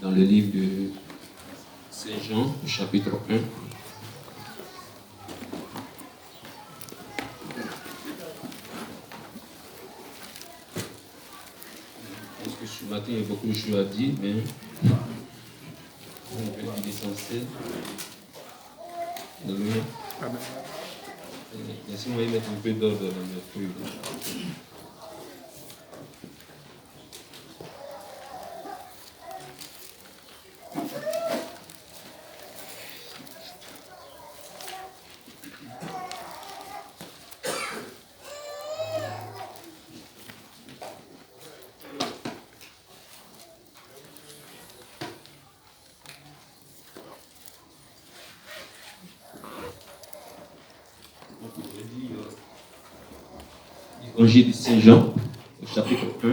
dans le livre de Saint Jean, chapitre 1. Je pense que ce matin, il y a beaucoup de choses à dire, mais on peut dire l'essentiel. Alléluia. Laissez-moi y mettre un peu d'ordre dans mes feuilles. Évangile de Saint Jean, au chapitre 1.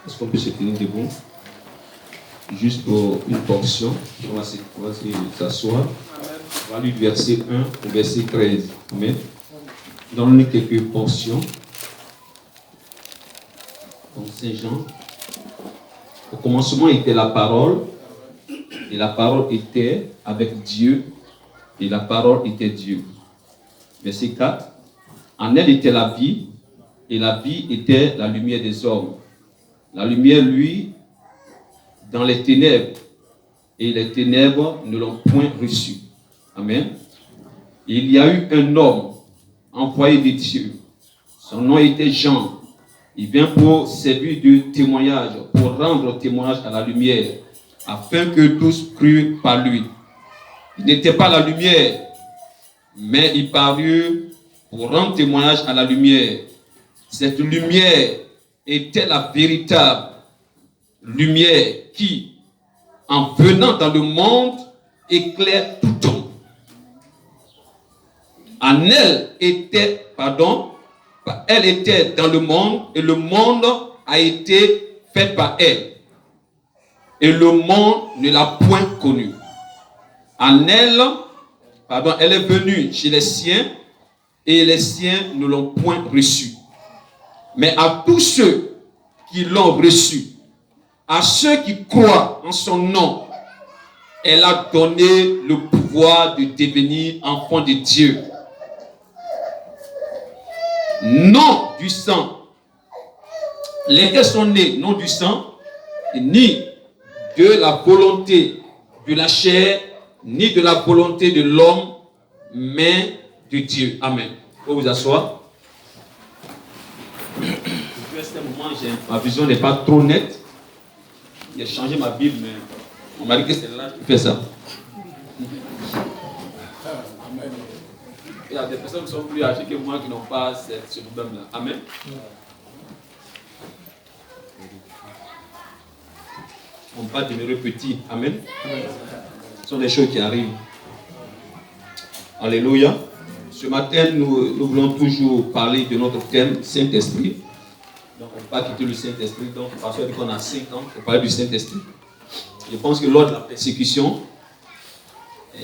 Est-ce qu'on peut se tenir debout? Juste pour une portion. On va s'asseoir. On va lire du verset 1 au verset 13. Amen. Donne-nous quelques portions. Donc Saint Jean. Au commencement était la parole. Et la parole était avec Dieu. Et la parole était Dieu. Verset 4. En elle était la vie. Et la vie était la lumière des hommes. La lumière, lui, dans les ténèbres. Et les ténèbres ne l'ont point reçu. Amen. Et il y a eu un homme envoyé de Dieu. Son nom était Jean. Il vient pour servir de témoignage, pour rendre témoignage à la lumière, afin que tous crurent par lui. Il n'était pas la lumière, mais il parut pour rendre témoignage à la lumière. Cette lumière était la véritable lumière qui, en venant dans le monde, éclaire tout homme. En elle était, elle était dans le monde et le monde a été fait par elle. Et le monde ne l'a point connue. En elle, elle est venue chez les siens et les siens ne l'ont point reçue. Mais à tous ceux qui l'ont reçu, à ceux qui croient en son nom, elle a donné le pouvoir de devenir enfant de Dieu. Non du sang. Lesquels sont nés non du sang, ni de la volonté de la chair, ni de la volonté de l'homme, mais de Dieu. Amen. Vous pouvez vous asseoir. Ma vision n'est pas trop nette. J'ai changé ma Bible, mais on m'a dit que c'est là qui fait ça. Il y a des personnes qui sont plus âgées que moi qui n'ont pas ce problème-là. Amen. On va demeurer petit. Amen. Ce sont des choses qui arrivent. Alléluia. Ce matin, nous voulons toujours parler de notre thème Saint-Esprit. Donc, on ne va pas quitter le Saint-Esprit. Donc, parce qu'on a 5 ans pour parler du Saint-Esprit. Je pense que lors de la persécution,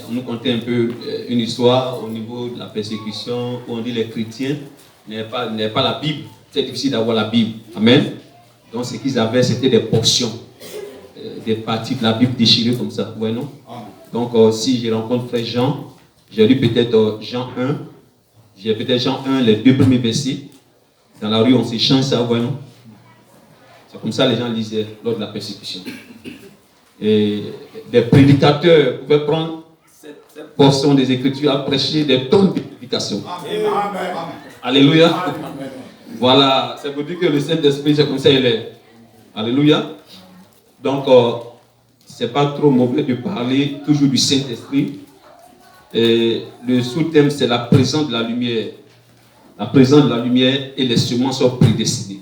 on nous contait un peu une histoire au niveau de la persécution où on dit les chrétiens n'avaient pas la Bible. C'est difficile d'avoir la Bible. Amen. Donc, ce qu'ils avaient, c'était des portions, des parties de la Bible déchirées comme ça. Ouais, non? Donc, si je rencontre frère Jean, j'ai lu peut-être Jean 1. J'ai peut-être Jean 1, les 2 premiers versets. Dans la rue, on s'échange ça, ouais, non? C'est comme ça que les gens lisaient lors de la persécution. Et des prédicateurs pouvaient prendre cette portion des Écritures à prêcher des tonnes de prédications. Alléluia. Amen. Voilà, c'est pour dire que le Saint-Esprit, c'est comme ça il est. Alléluia. Donc, c'est pas trop mauvais de parler toujours du Saint-Esprit. Et le sous-thème, c'est la présence de la lumière. La présence de la lumière et les semences sont prédestinées.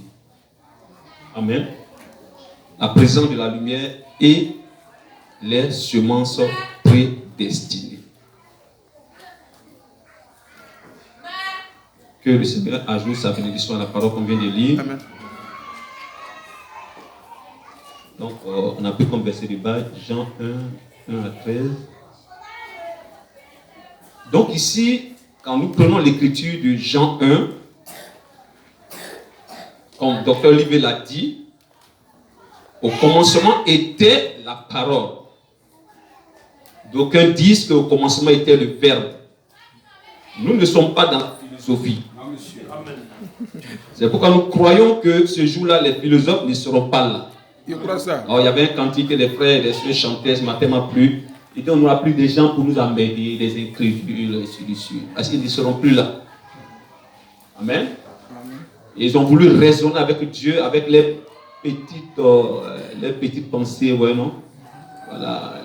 Amen. La présence de la lumière et les semences sont prédestinées. Que le Seigneur ajoute sa bénédiction à la parole qu'on vient de lire. Amen. Donc, on a pu converser du bas, Jean 1, 1 à 13. Donc ici, quand nous prenons l'écriture de Jean 1, comme Dr. Olivier l'a dit, Au commencement était la parole. D'aucuns disent qu'au commencement était le verbe. Nous ne sommes pas dans la philosophie. C'est pourquoi nous croyons que ce jour-là, les philosophes ne seront pas là. Je crois ça. Alors, il y avait un cantique que les frères et les soeurs chantaient, ce matin m'a plu. Et on n'aura plus de gens pour nous amener des incrédules, et ainsi de suite. Parce qu'ils ne seront plus là. Amen. Ils ont voulu raisonner avec Dieu, avec les petites pensées, ouais, non? Voilà,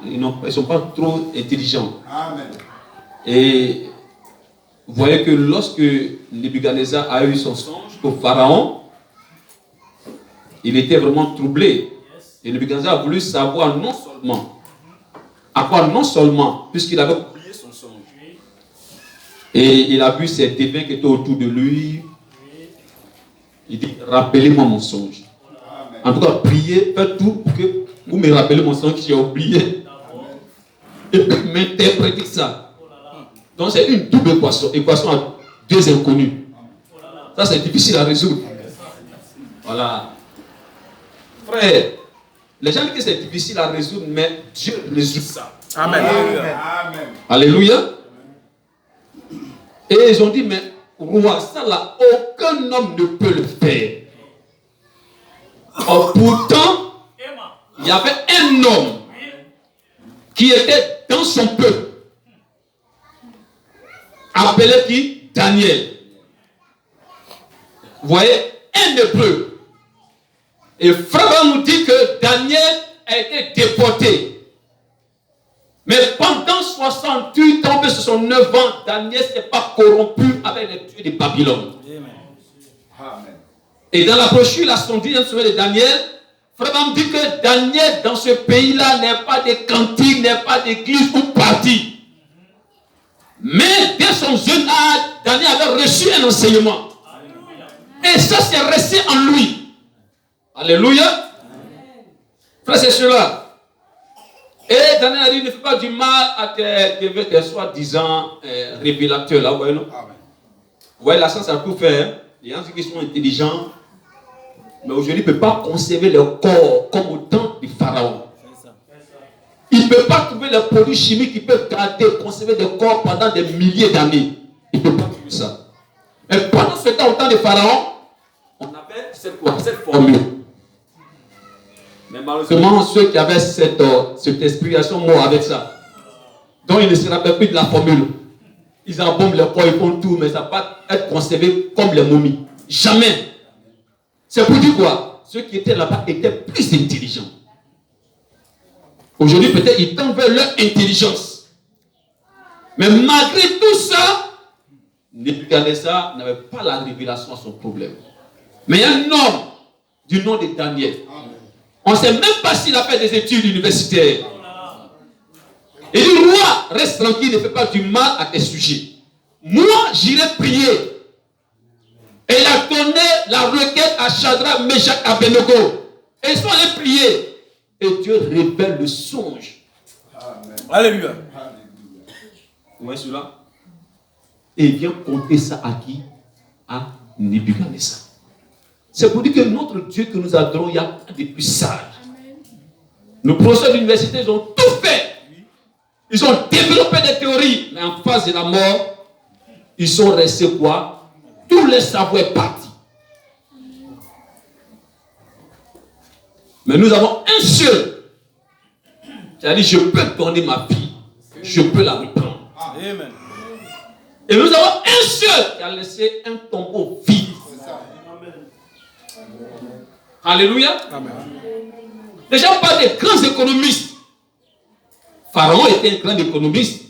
ils ne sont pas trop intelligents. Amen. Et vous voyez que lorsque Nebuchadnezzar a eu son songe au pharaon, il était vraiment troublé. Et Nebuchadnezzar a voulu savoir non seulement, puisqu'il avait oublié son songe. Et il a vu ces devins qui étaient autour de lui. Il dit, rappelez-moi mon songe. En tout cas, priez, faites tout pour que vous me rappelez mon songe que j'ai oublié. Et puis m'interprétez ça. Donc c'est une double équation à deux inconnus. Ça c'est difficile à résoudre. Voilà. Frère, les gens disent que c'est difficile à résoudre, mais Dieu résout ça. Amen. Amen. Alléluia. Et ils ont dit, mais roi, ça là, aucun homme ne peut le faire. Or, pourtant, il y avait un homme qui était dans son peuple, appelé qui? Daniel. Vous voyez, un hébreu. Et Frère nous dit que Daniel a été déporté. Mais pendant 68 ans, 69 ans, Daniel ne s'est pas corrompu avec les dieux de Babylone. Amen. Et dans la brochure, la 110e semaine de Daniel, Frère dit que Daniel, dans ce pays-là, n'est pas de cantine, n'est pas d'église ou parti. Mais dès son jeune âge, Daniel avait reçu un enseignement. Et ça s'est resté en lui. Alléluia. Frère, c'est cela. Et Daniel a dit, ne fais pas du mal à tes soi-disant révélateurs. Là, vous voyez, non? Vous voyez, la science a tout fait. Hein? Les gens qui sont intelligents, mais aujourd'hui, ne peuvent pas conserver leur corps comme au temps du pharaon. Il ne peut pas trouver les produits chimiques qui peuvent garder, conserver des corps pendant des milliers d'années. Il ne peut pas trouver ça. Mais pendant ce temps, au temps du pharaon, on avait cette formule. Mais malheureusement, ceux qui avaient cet esprit, ils sont morts avec ça. Donc, ils ne se rappellent plus de la formule. Ils embombent le corps, ils font tout, mais ça ne va pas être conservé comme les momies. Jamais. C'est pour dire quoi? Ceux qui étaient là-bas étaient plus intelligents. Aujourd'hui, peut-être, ils tendent vers leur intelligence. Mais malgré tout ça, Nebuchadnezzar n'avait pas la révélation à son problème. Mais il y a un homme du nom de Daniel. On ne sait même pas s'il a fait des études universitaires. Il dit, roi, reste tranquille, ne fais pas du mal à tes sujets. Moi, j'irai prier. Et il a donné la requête à Shadrach, Meshach, Abednego. Et ils sont allés prier. Et Dieu révèle le songe. Amen. Alléluia. Vous voyez cela? Et il vient compter ça à qui? À Nebuchadnezzar. C'est pour dire que notre Dieu que nous adorons, il y a pas de plus sage. Nos professeurs d'université, ils ont tout fait. Ils ont développé des théories. Mais en face de la mort, ils sont restés quoi? Tous les savoirs est parti. Mais nous avons un seul. C'est-à-dire, je peux donner ma vie. Je peux la reprendre. Amen. Et nous avons un seul qui a laissé un tombeau vide. Alléluia. Amen. Déjà, on parle des grands économistes. Pharaon était un grand économiste.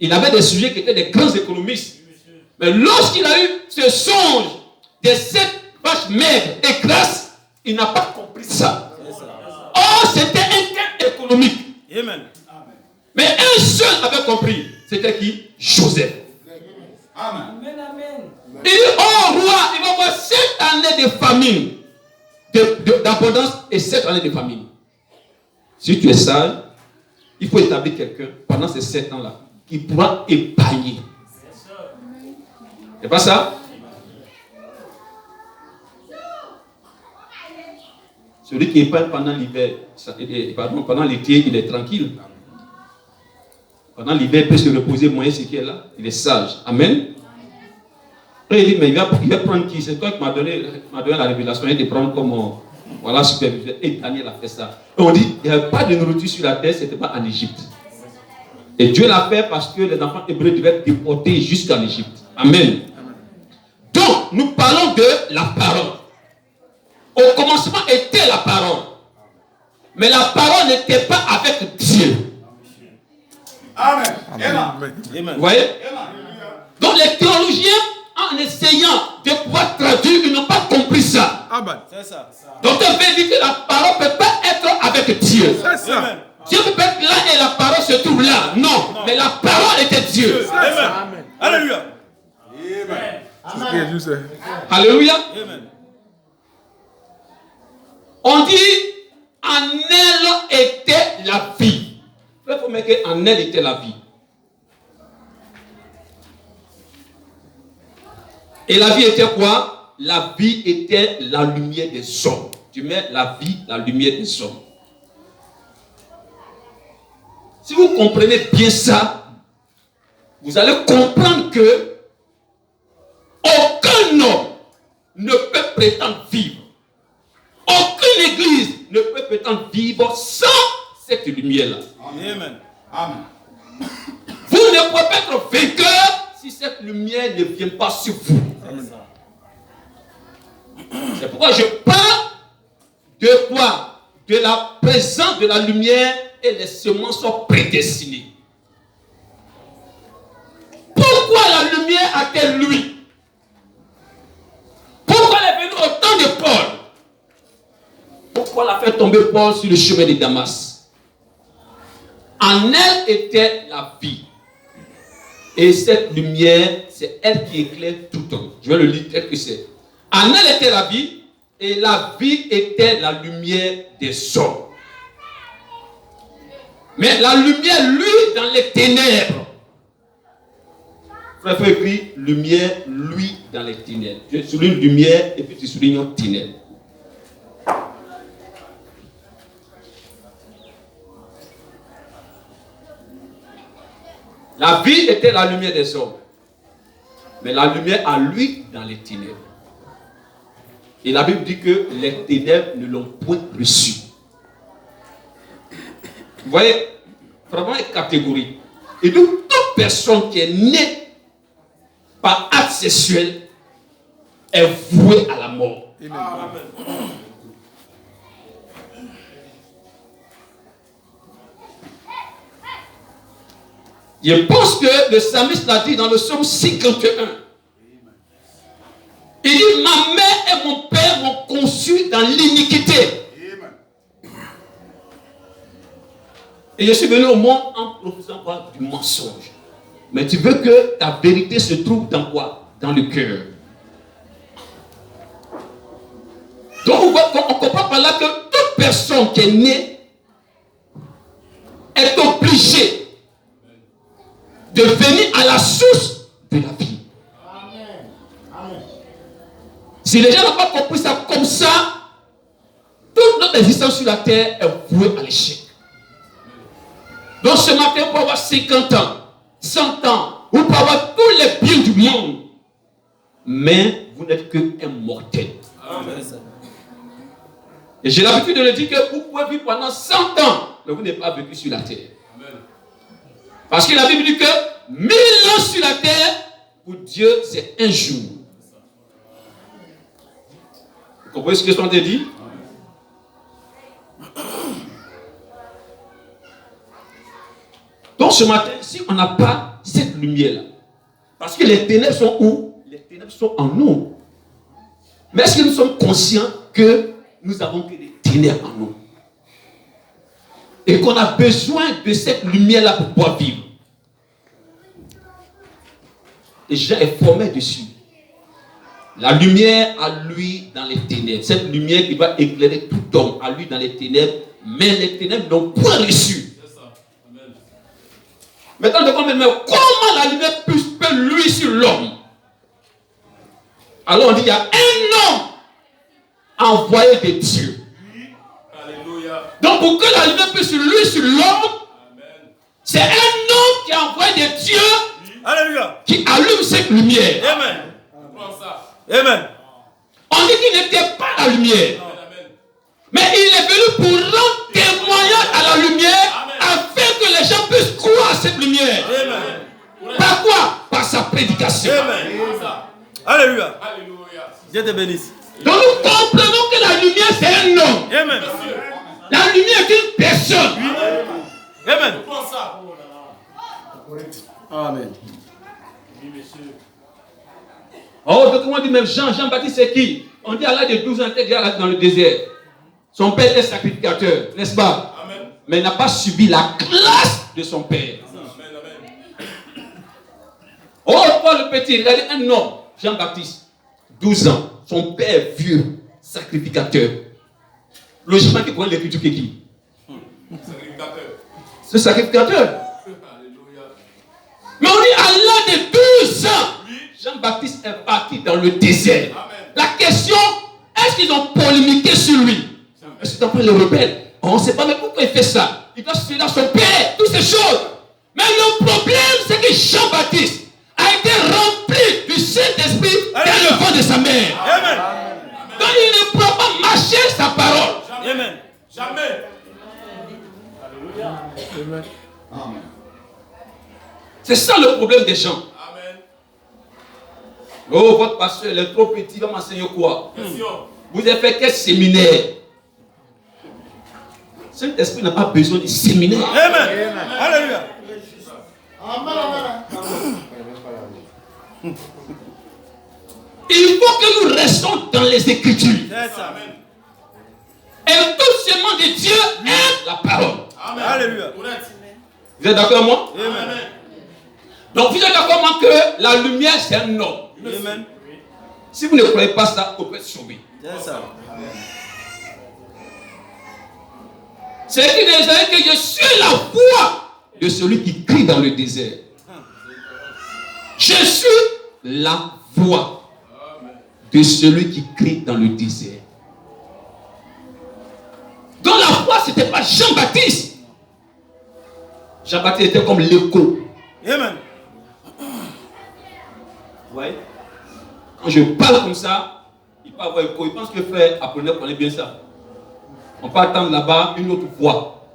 Il avait des sujets qui étaient des grands économistes. Mais lorsqu'il a eu ce songe des 7 vaches maigres et grasses, il n'a pas compris ça. Or, c'était un cas économique. Amen. Mais un seul avait compris. C'était qui? Joseph. Amen. Il dit, oh roi, il va y avoir 7 années de famine, d'abondance et 7 années de famine. Si tu es sage, il faut établir quelqu'un pendant ces 7 ans-là qui pourra épargner. C'est pas ça? Celui qui épargne pendant l'hiver, pendant l'été, il est tranquille. Pendant l'hiver, il peut se reposer, moyen ce qui est là. Il est sage. Amen. Et il dit, mais il va prendre qui? C'est toi qui m'as donné la révélation de prendre comme voilà, superviseur. Et Daniel a fait ça. Et on dit, il n'y avait pas de nourriture sur la terre, ce n'était pas en Égypte. Et Dieu l'a fait parce que les enfants hébreux devaient être déportés jusqu'en Égypte. Amen. Donc, nous parlons de la parole. Au commencement était la parole. Mais la parole n'était pas avec Dieu. Amen. Amen. Vous voyez? Donc les théologiens, en essayant de pouvoir traduire, ils n'ont pas compris ça. Amen. C'est ça. Donc on veut dire que la parole ne peut pas être avec Dieu. C'est ça. Dieu peut être là et la parole se trouve là. Non. Mais la parole était Dieu. Amen. Alléluia. Amen. Alléluia. Amen. On dit, en elle était la vie. Il faut mettre qu'en elle était la vie. Et la vie était quoi? La vie était la lumière des hommes. Tu mets la vie, la lumière des hommes. Si vous comprenez bien ça, vous allez comprendre que aucun homme ne peut prétendre vivre. Aucune église ne peut prétendre vivre sans cette lumière-là. Amen. Amen. Vous ne pouvez pas être vainqueur si cette lumière ne vient pas sur vous. C'est pourquoi je parle de quoi? De la présence de la lumière et les semences sont prédestinées. Pourquoi la lumière a-t-elle lui? Pourquoi elle est venue au temps de Paul? Pourquoi elle a fait tomber Paul sur le chemin de Damas? En elle était la vie. Et cette lumière, c'est elle qui éclaire tout homme. Je vais le lire tel que c'est. En elle était la vie, et la vie était la lumière des hommes. Mais la lumière, lui, dans les ténèbres. Frère, il faut écrire lumière, lui, dans les ténèbres. Tu soulignes lumière, et puis tu soulignes ténèbres. La vie était la lumière des hommes. Mais la lumière a lui dans les ténèbres. Et la Bible dit que les ténèbres ne l'ont point reçu. Vous voyez, vraiment une catégorie. Et donc, toute personne qui est née par acte sexuel est vouée à la mort. Amen. Je pense que le psalmiste l'a dit dans le psaume 51. Il dit, ma mère et mon père m'ont conçu dans l'iniquité. Et je suis venu au monde en professant quoi? Du mensonge. Mais tu veux que ta vérité se trouve dans quoi? Dans le cœur. Donc on comprend par là que toute personne qui est née est obligée de venir à la source de la vie. Amen. Amen. Si les gens n'ont pas compris ça comme ça, toute notre existence sur la terre est vouée à l'échec. Donc ce matin, vous pouvez avoir 50 ans, 100 ans, vous pouvez avoir tous les biens du monde, mais vous n'êtes qu'un mortel. Amen. Et j'ai l'habitude de le dire que vous pouvez vivre pendant 100 ans, mais vous n'êtes pas vécu sur la terre. Parce que la Bible dit que 1000 ans sur la terre, pour Dieu, c'est un jour. Vous comprenez ce que je suis en train de dire? Donc ce matin, si on n'a pas cette lumière-là, parce que les ténèbres sont où? Les ténèbres sont en nous. Mais est-ce que nous sommes conscients que nous avons que des ténèbres en nous? Et qu'on a besoin de cette lumière-là pour pouvoir vivre. Et Jean est formé dessus. La lumière à lui dans les ténèbres. Cette lumière qui va éclairer tout homme à lui dans les ténèbres. Mais les ténèbres n'ont point reçu. Maintenant, comment la lumière peut luire sur l'homme? Alors on dit, il y a un homme envoyé de Dieu. Donc pour que la lumière puisse luire sur l'homme, c'est un homme qui a envoyé de Dieu. Alléluia. Qui allume cette lumière. Amen. Amen. On dit qu'il n'était pas la lumière. Mais il est venu pour rendre témoignage à la lumière afin que les gens puissent croire à cette lumière. Amen. Par quoi? Par sa prédication. Amen. Alléluia. Dieu te bénisse. Donc nous comprenons que la lumière c'est un homme. Amen. La lumière est une personne. Amen. Amen. Oh, donc on dit même Jean-Baptiste c'est qui? On dit à l'âge de 12 ans, il était déjà dans le désert. Son père était sacrificateur, n'est-ce pas? Amen. Mais il n'a pas subi la classe de son père. Amen. Oh, Paul le petit, regardez un homme, Jean-Baptiste, 12 ans, son père vieux, sacrificateur. Logiquement, qui connaît l'écriture qui est qui? Sacrificateur. Ce sacrificateur. Mais on dit à l'âge de 12 ans, Jean-Baptiste est parti dans le désert. Amen. La question, est-ce qu'ils ont polémiqué sur lui? Est-ce que c'est après le rebelle? On ne sait pas, mais pourquoi il fait ça? Il doit suivre dans son père, toutes ces choses. Mais le problème, c'est que Jean-Baptiste a été rempli du Saint-Esprit dans le ventre de sa mère. Amen. Donc il ne peut pas marcher sa parole. Amen. Jamais. Alléluia. Amen. C'est ça le problème des gens. Amen. Oh, votre pasteur, il est trop petit, il va m'enseigner quoi? Vous avez fait quel séminaire? Saint-Esprit n'a pas besoin de séminaire. Amen. Alléluia. Il faut que nous restons dans les Écritures. C'est ça. Et tout seulement de Dieu est la parole. Amen. Alléluia. Vous êtes d'accord avec moi? Amen. Donc vous êtes d'accord avec moi que la lumière c'est un homme. Amen. Si vous ne croyez pas ça, vous pouvez être sauvé. C'est ça. C'est écrit dans Isaïe que je suis la voix de celui qui crie dans le désert. Je suis la voix de celui qui crie dans le désert. Donc la voix, ce n'était pas Jean-Baptiste. Jean-Baptiste était comme l'écho. Amen. Vous voyez? Quand je parle comme ça, il peut avoir écho. Il pense que frère Apollinaire connaît bien ça. On peut attendre là-bas une autre voix.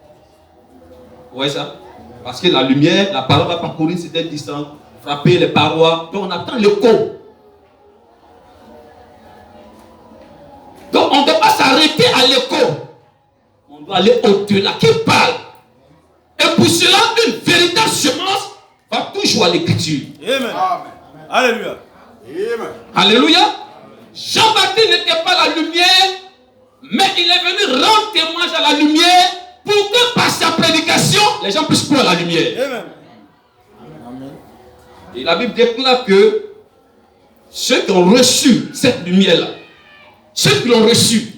Vous voyez ça? Parce que la lumière, la parole va parcourir certaines distances, frapper les parois. Donc on attend l'écho. Donc on ne doit pas s'arrêter à l'écho. On doit aller au-delà. Qui parle? Et pour cela, une véritable semence va toujours à l'écriture. Amen. Alléluia. Amen. Alléluia. Jean-Baptiste n'était pas la lumière, mais il est venu rendre témoignage à la lumière pour que par sa prédication, les gens puissent croire à la lumière. Amen. Et la Bible déclare que ceux qui ont reçu cette lumière-là, ceux qui l'ont reçu,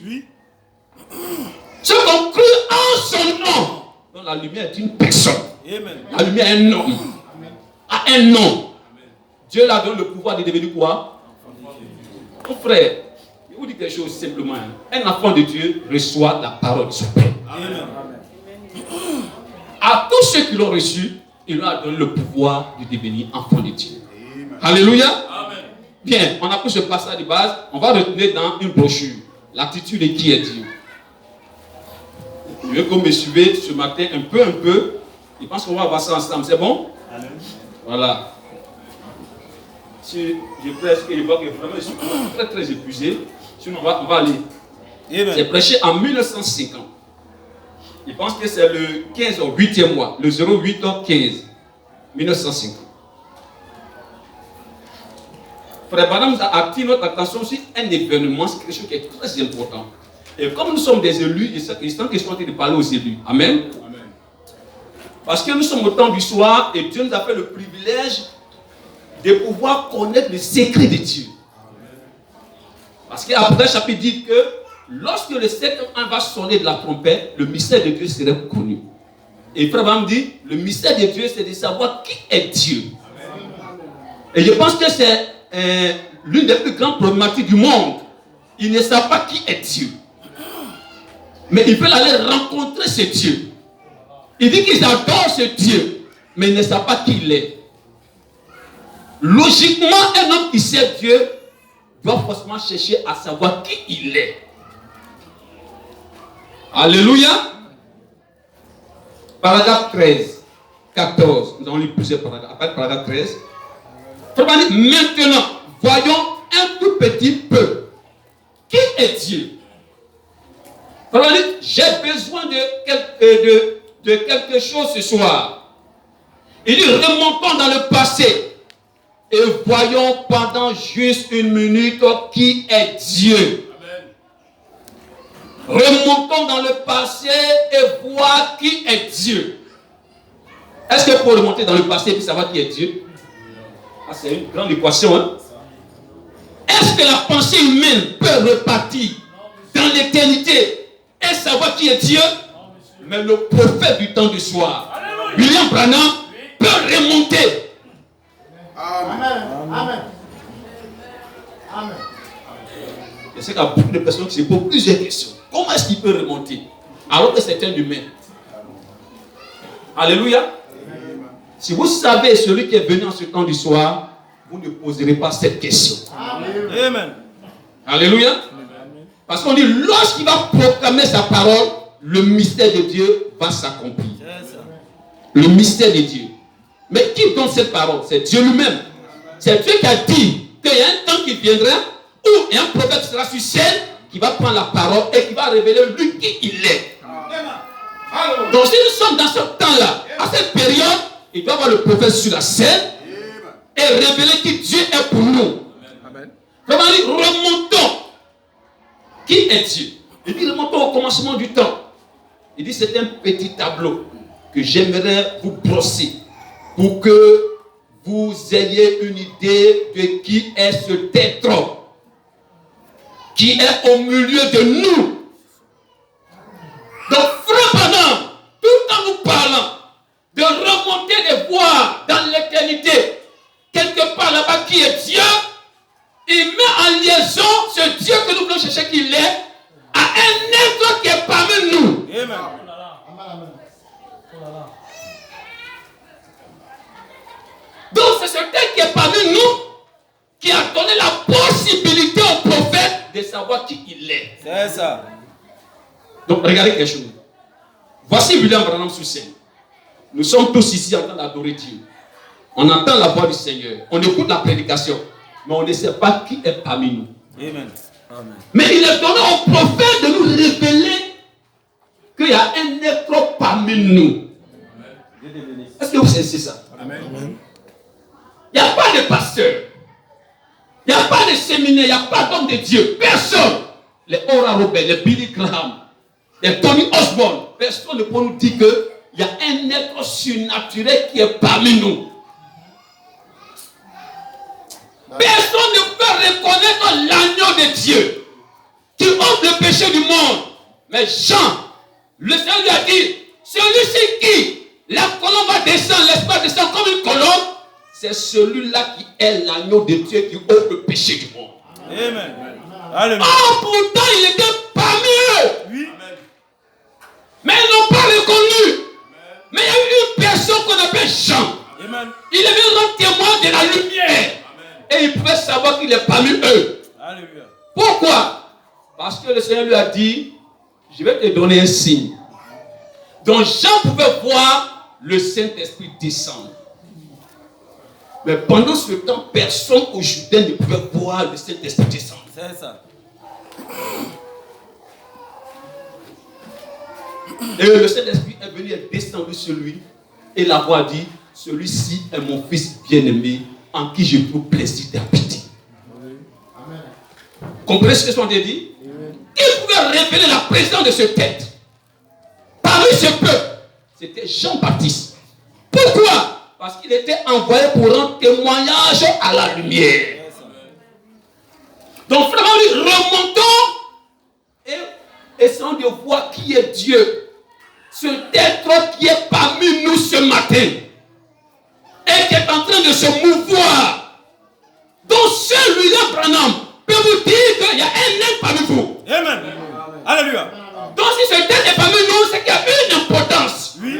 ceux qui ont cru en son nom, donc la lumière est une personne. Amen. La lumière est un homme. A un nom. Dieu leur donne le pouvoir de devenir quoi? Mon frère, je vous dis quelque chose simplement. Un enfant de Dieu reçoit la parole de son Père. Amen. À tous ceux qui l'ont reçu, il leur a donné le pouvoir de devenir enfant de Dieu. Alléluia. Amen. Bien, on a pris ce passage de base. On va retourner dans une brochure. L'attitude de qui est Dieu. Je veux que vous me suivez ce matin un peu. Je pense qu'on va voir ça ensemble. C'est bon? Amen. Voilà. Si je prêche, je vois que vraiment je suis très épuisé. Sinon, on va aller. C'est prêché en 1950. Je pense que c'est le 15 au 8e mois. Le 08 au 15. 1950. Frère Branham a attiré notre attention sur un événement, c'est quelque chose qui est très important. Et comme nous sommes des élus, il est en question de parler aux élus. Amen. Amen. Parce que nous sommes au temps du soir et Dieu nous a fait le privilège de pouvoir connaître le secret de Dieu. Parce qu'après, le chapitre dit que lorsque le 7e va sonner de la trompette, le mystère de Dieu sera connu. Et Frère Branham dit, le mystère de Dieu, c'est de savoir qui est Dieu. Amen. Et je pense que c'est l'une des plus grandes problématiques du monde. Ils ne savent pas qui est Dieu. Mais ils veulent aller rencontrer ce Dieu. Il dit qu'ils adorent ce Dieu, mais ils ne savent pas qui il est. Logiquement, un homme qui sait Dieu doit forcément chercher à savoir qui il est. Alléluia. Paragraphe 13, 14. Nous allons lire plusieurs paragraphes. Après paragraphe 13. Maintenant, voyons un tout petit peu. Qui est Dieu? J'ai besoin de quelque chose ce soir. Il dit, remontons dans le passé. Et voyons pendant juste une minute qui est Dieu. Amen. Remontons dans le passé et voir qui est Dieu. Est-ce que pour remonter dans le passé et savoir qui est Dieu? Ah, c'est une grande équation. Hein? Est-ce que la pensée humaine peut repartir dans l'éternité et savoir qui est Dieu? Mais le prophète du temps du soir, William Branham, peut remonter. Amen. Amen. Amen. Je sais qu'il y a beaucoup de personnes qui se posent plusieurs questions. Comment est-ce qu'il peut remonter alors que c'est un humain? Alléluia. Amen. Si vous savez celui qui est venu en ce temps du soir, vous ne poserez pas cette question. Amen. Alléluia. Amen. Parce qu'on dit, lorsqu'il va proclamer sa parole, le mystère de Dieu va s'accomplir. Le mystère de Dieu. Mais qui donne cette parole? C'est Dieu lui-même. C'est Dieu qui a dit qu'il y a un temps qui viendra où un prophète sera sur scène qui va prendre la parole et qui va révéler lui qui il est. Donc si nous sommes dans ce temps-là, à cette période, il doit y avoir le prophète sur la scène et révéler qui Dieu est pour nous. Vraiment, remontons. Qui est Dieu? Il dit remontons au commencement du temps. Il dit c'est un petit tableau que j'aimerais vous brosser pour que vous ayez une idée de qui est ce tétron qui est au milieu de nous. Donc, frère Branham, tout en nous parlant de remonter de voir dans l'éternité, quelque part là-bas qui est Dieu, il met en liaison ce Dieu que nous voulons chercher qu'il est à un être qui est parmi nous. Amen. Donc c'est ce texte qui est parmi nous qui a donné la possibilité au prophète de savoir qui il est. C'est ça. Donc regardez quelque chose. Voici William Branham sur scène. Nous sommes tous ici en train d'adorer Dieu. On entend la voix du Seigneur. On écoute la prédication. Mais on ne sait pas qui est parmi nous. Amen. Amen. Mais il est donné au prophète de nous révéler qu'il y a un être parmi nous. Est-ce que vous savez ça? Amen. Il n'y a pas de pasteur. Il n'y a pas de séminaire. Il n'y a pas d'homme de Dieu. Personne. Les Ora Robert, les Billy Graham, les Tony Osborne. Personne ne peut nous dire qu'il y a un être surnaturel qui est parmi nous. Personne ne peut reconnaître l'agneau de Dieu qui ôte le péché du monde. Mais Jean, le Seigneur lui a dit, celui-ci qui la colombe va descendre, l'espace descend comme une colombe, c'est celui-là qui est l'agneau de Dieu qui ôte le péché du monde. Amen. Alléluia. Oh, pourtant il était parmi eux. Oui. Mais ils n'ont pas reconnu. Mais il y a eu une personne qu'on appelle Jean. Amen. Il est venu rendre témoin de la lumière. Et il pouvait savoir qu'il est parmi eux. Alléluia. Pourquoi? Parce que le Seigneur lui a dit, je vais te donner un signe. Donc Jean pouvait voir le Saint-Esprit descendre. Mais pendant ce temps, personne au Jourdain ne pouvait voir le Saint-Esprit descendre. C'est ça. Et le Saint-Esprit est venu et descendu sur lui. Et la voix dit, celui-ci est mon fils bien-aimé, en qui je trouve plaisir d'habiter. Comprenez ce que je suis en train de dire? Il pouvait révéler la présence de ce tête. Parmi ce peuple, c'était Jean-Baptiste. Pourquoi? Parce qu'il était envoyé pour rendre témoignage à la lumière. Donc, vraiment, remontons et essayons de voir qui est Dieu. Ce être qui est parmi nous ce matin et qui est en train de se mouvoir. Donc, celui-là, Branham, peut vous dire qu'il y a un être parmi vous. Amen. Alléluia. Donc si ce tête est parmi nous, c'est qu'il y a une importance. Oui.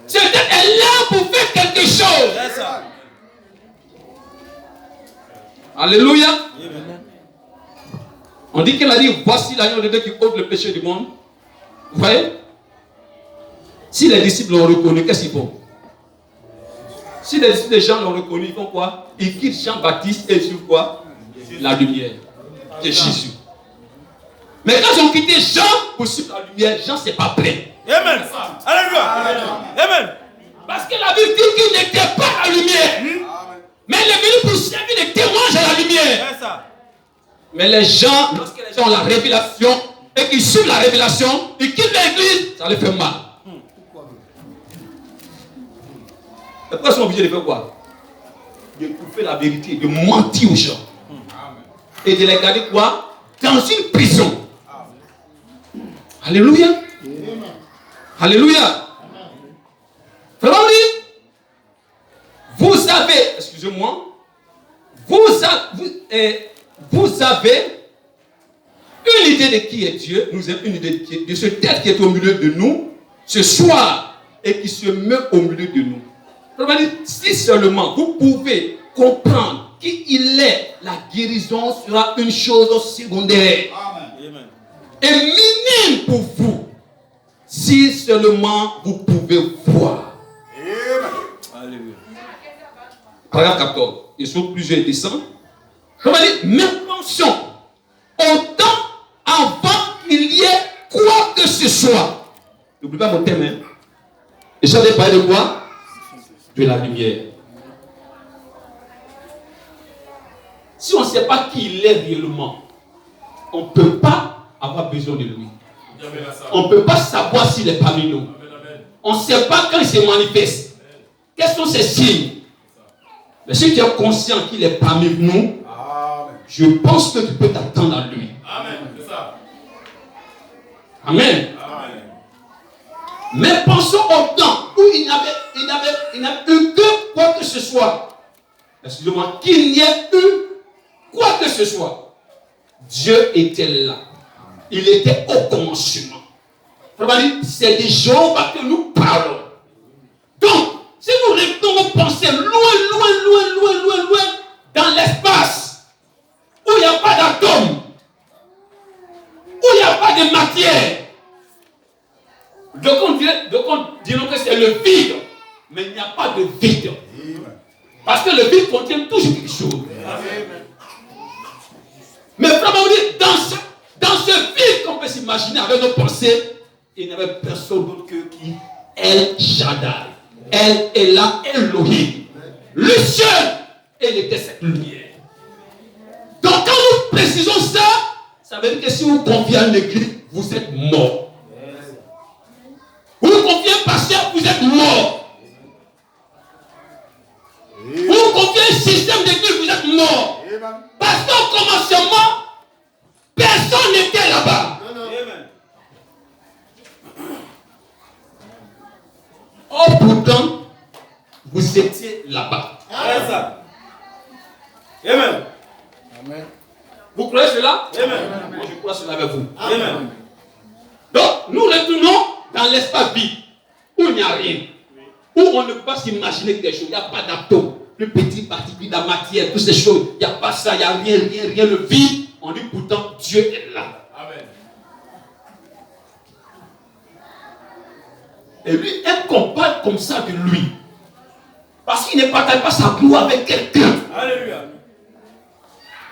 Ce tête est là pour faire quelque chose. C'est ça. Alléluia. Amen. On dit qu'elle a dit, voici l'agneau de Dieu qui ôte le péché du monde. Vous voyez? Si les disciples l'ont reconnu, qu'est-ce qu'ils font? Si les disciples de Jean l'ont reconnu, ils font quoi? Ils quittent Jean-Baptiste et suivent quoi? La lumière. C'est Jésus. Mais quand ils ont quitté Jean pour suivre la lumière, Jean s'est pas prêt. Amen. Alléluia. Amen. Parce que la Bible dit qu'il n'était pas la lumière. Mais il est venu pour servir les témoins à la lumière. C'est ça. Mais les gens, lorsque les gens ont la révélation et qu'ils suivent la révélation, ils quittent l'église, ça les fait mal. Et pourquoi ils sont obligés de faire quoi? De couper la vérité, de mentir aux gens. Et de les garder quoi? Dans une prison. Alléluia. Alléluia. Frère, vous avez, excusez-moi, vous avez une idée de qui est Dieu. Nous avons une idée de ce tête qui est au milieu de nous ce soir et qui se met au milieu de nous. Si seulement vous pouvez comprendre qui il est, la guérison sera une chose secondaire. Amen. Et minime pour vous. Si seulement vous pouvez voir. Alléluia. Paragraphe 14. Il sont plusieurs descends. Comment dire? Mais pensons autant avant qu'il y ait quoi que ce soit. N'oubliez pas mon thème. Hein? Et j'avais parlé de quoi? De la lumière. Si on ne sait pas qui il est réellement, on ne peut pas avoir besoin de lui. On ne peut pas savoir s'il est parmi nous. On ne sait pas quand il se manifeste. Quels sont ses signes? Mais si tu es conscient qu'il est parmi nous, je pense que tu peux t'attendre à lui. Amen. C'est ça. Amen. Mais pensons au temps où il n'avait eu que quoi que ce soit. Excusez-moi, qu'il n'y ait eu quoi que ce soit. Dieu était là. Il était au commencement. C'est de Jéhovah que nous parlons. Donc, si nous restons penser loin dans l'espace, où il n'y a pas d'atome, où il n'y a pas de matière, donc on dirait que c'est le vide, mais il n'y a pas de vide. Parce que le vide contient toujours quelque chose. Mais vraiment, dans ce vide qu'on peut s'imaginer avec nos pensées, il n'y avait personne d'autre que qui? El Shaddai. Elle est là, Elohim. Le seul, elle était cette lumière. Donc quand nous précisons ça, ça veut dire que si vous confiez à l'église, vous êtes mort. Vous confiez à un pasteur, vous êtes mort. Vous confiez à un système d'église, vous êtes mort. Parce qu'au commencement, personne n'était là-bas. Oh, pourtant, vous étiez là-bas. Amen. Vous croyez cela? Amen. Moi, je crois cela avec vous. Amen. Donc, nous retournons dans l'espace vide, où il n'y a rien. Où on ne peut pas s'imaginer quelque chose. Il n'y a pas d'atome, le petit particule de la matière, toutes ces choses. Il n'y a pas ça, il n'y a rien, le vide. On dit pourtant, Dieu est là. Amen. Et lui, elle compare comme ça de lui. Parce qu'il ne partage pas sa gloire avec quelqu'un. Alléluia.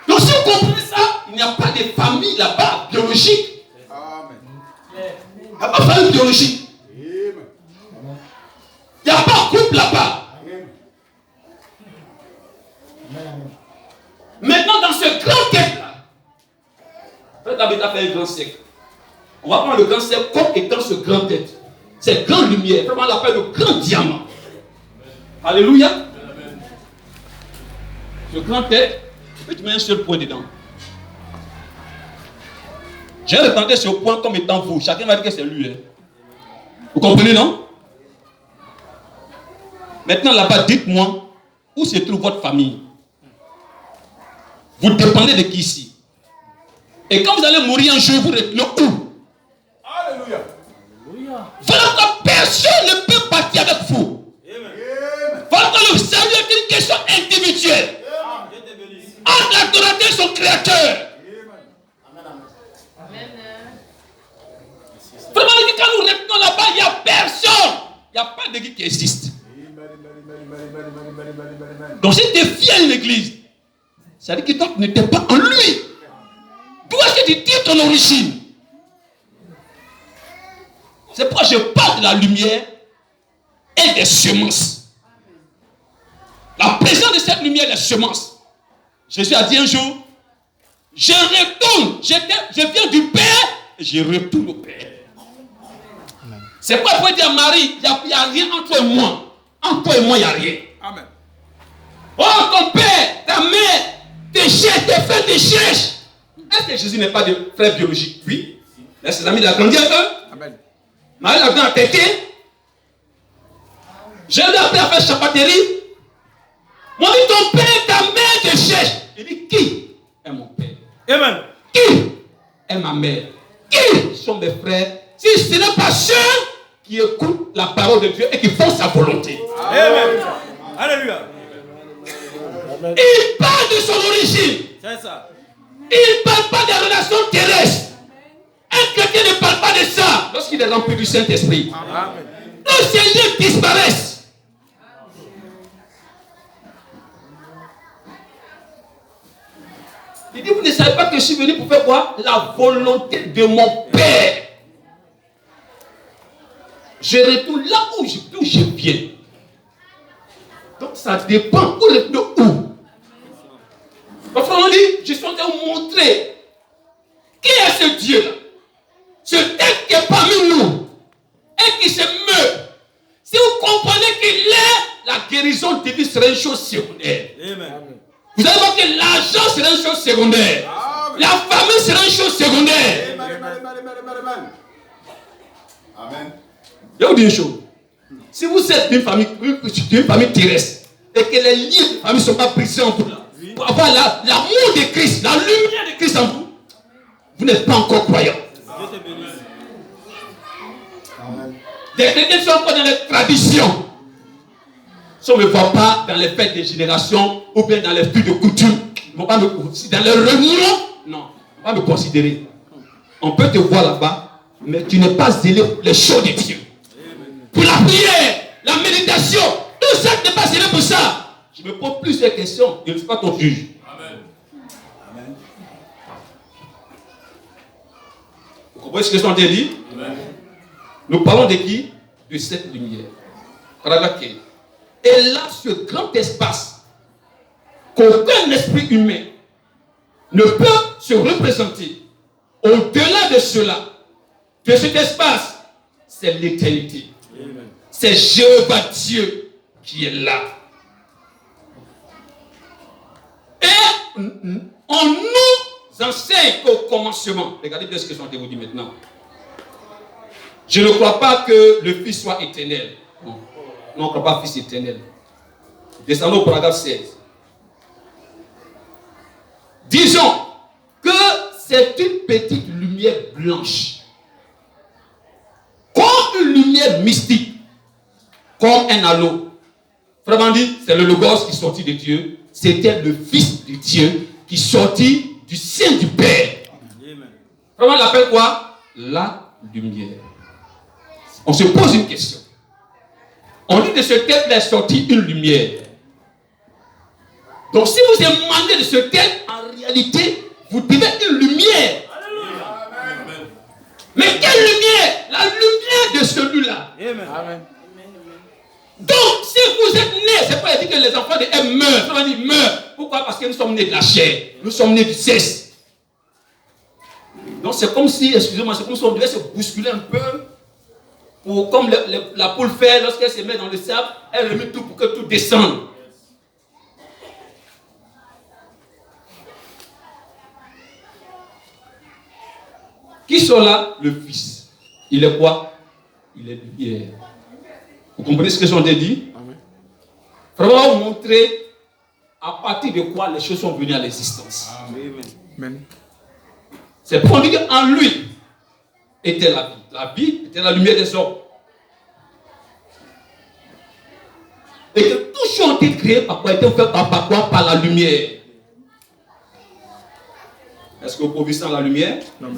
Donc si vous comprenez ça, il n'y a pas de famille là-bas biologique. Il n'y a pas de famille biologique. Il n'y a pas de couple là-bas. Maintenant, dans ce grand quête-là, Frère David a fait un grand cercle. On va prendre le grand cercle comme étant ce grand tête. Cette grande lumière, vraiment on l'appelle le grand diamant. Alléluia. Ce grand tête, tu mets un seul point dedans. J'ai représenté ce point comme étant vous. Chacun va dire que c'est lui. Hein. Vous comprenez, non? Maintenant, là-bas, dites-moi où se trouve votre famille. Vous dépendez de qui ici? Et quand vous allez mourir un jour, vous retenez où? Voilà pourquoi personne ne peut partir avec vous. Voilà pourquoi le salut est une question individuelle. Entre l'adorateur et son créateur. Vraiment, quand nous retenons là-bas, il n'y a personne. Il n'y a pas d'église qui existe. Donc si tu es fier à une église, ça veut dire que toi tu n'étais pas en lui. D'où est-ce que tu tires ton origine? C'est pourquoi je parle de la lumière et des semences. La présence de cette lumière et des semences. Jésus a dit un jour, je retourne, je viens du Père et je retourne au Père. C'est pourquoi il faut dire à Marie, il n'y a rien entre toi et moi. Entre toi et moi, il n'y a rien. Amen. Oh, ton père, ta mère, tes cherchent, tes frères te cherchent. Est-ce que Jésus n'est pas de frère biologique? Oui. Là, ses amis, il a grandi avec eux. Amen. Marie l'a grandi à Tété. Je l'ai appelé à faire chapaterie. Moi, dit ton père, ta mère te cherche. Il dit, qui est mon père? Amen. Qui est ma mère? Qui sont mes frères? Si ce n'est pas ceux qui écoutent la parole de Dieu et qui font sa volonté. Amen. Alléluia. Il parle de son origine. C'est ça. Il ne parle pas des relations terrestres. Un chrétien ne parle pas de ça lorsqu'il est rempli du Saint-Esprit. Amen. Tous ces liens disparaissent. Il dit, vous ne savez pas que je suis venu pour faire quoi? La volonté de mon Père. Je retourne là où je viens. Donc ça dépend de où. Parfois on dit, je suis en train de vous montrer qui est ce Dieu-là. Ce tel qui est parmi nous et qui se meurt. Si vous comprenez qu'il est, la guérison de vie sera une chose secondaire. Amen. Vous allez voir que l'argent sera une chose secondaire. Amen. La famille sera une chose secondaire. Amen. Je vais vous dire une chose. Si vous êtes d'une famille terrestre et que les liens de famille ne sont pas brisés en vous, pour avoir l'amour de Christ, la lumière de Christ en vous, vous n'êtes pas encore croyant. Dieu te bénisse. Des chrétiens sont encore dans les traditions. Si on ne me voit pas dans les fêtes des générations ou bien dans les fêtes de coutume, ils ne vont pas me considérer. Dans les réunions, non, ils ne vont pas me considérer. On peut te voir là-bas, mais tu n'es pas zélé pour les choses de Dieu. Pour la prière, la méditation, tout ça, tu n'es pas zélé pour ça. Je me pose plus de questions, je ne suis pas ton juge. Amen. Amen. Vous comprenez ce que je t'ai dit? Amen. Nous parlons de qui? De cette lumière. Paragraphe 15. Et là, ce grand espace qu'aucun esprit humain ne peut se représenter, au-delà de cela, de cet espace, c'est l'éternité. C'est Jéhovah Dieu qui est là. Et on nous enseigne qu'au commencement, regardez bien ce que je vais vous dire maintenant. Je ne crois pas que le Fils soit éternel. Non, on ne croit pas Fils éternel. Descendons au paragraphe 16. Disons que c'est une petite lumière blanche. Comme une lumière mystique. Comme un halo. Vraiment dit, c'est le Logos qui sortit de Dieu. C'était le Fils de Dieu qui sortit du sein du Père. Vraiment, on l'appelle quoi? La lumière. On se pose une question. On dit de ce tête-là est sortie une lumière. Donc si vous demandez de ce tête, en réalité, vous devez une lumière. Amen. Mais quelle lumière? La lumière de celui-là. Amen. Donc, si vous êtes nés, c'est pas dire que les enfants de Ève meurent. On dit meurent. Pourquoi? Parce que nous sommes nés de la chair. Nous sommes nés du sexe. Donc, c'est comme si, excusez-moi, c'est comme si on devait se bousculer un peu. Pour, comme la poule fait lorsqu'elle se met dans le sable, elle remet tout pour que tout descende. Qui sont là? Le Fils. Il est quoi? Il est lumière. Vous comprenez ce que j'en ai dit? Vraiment vous montrer à partir de quoi les choses sont venues à l'existence. Amen. C'est pour dire qu'en lui était la vie. La vie était la lumière des hommes. Et que toutes choses ont été créées par quoi? Été faites par quoi? Par la lumière. Est-ce que vous pouvez vivre sans la lumière? Non,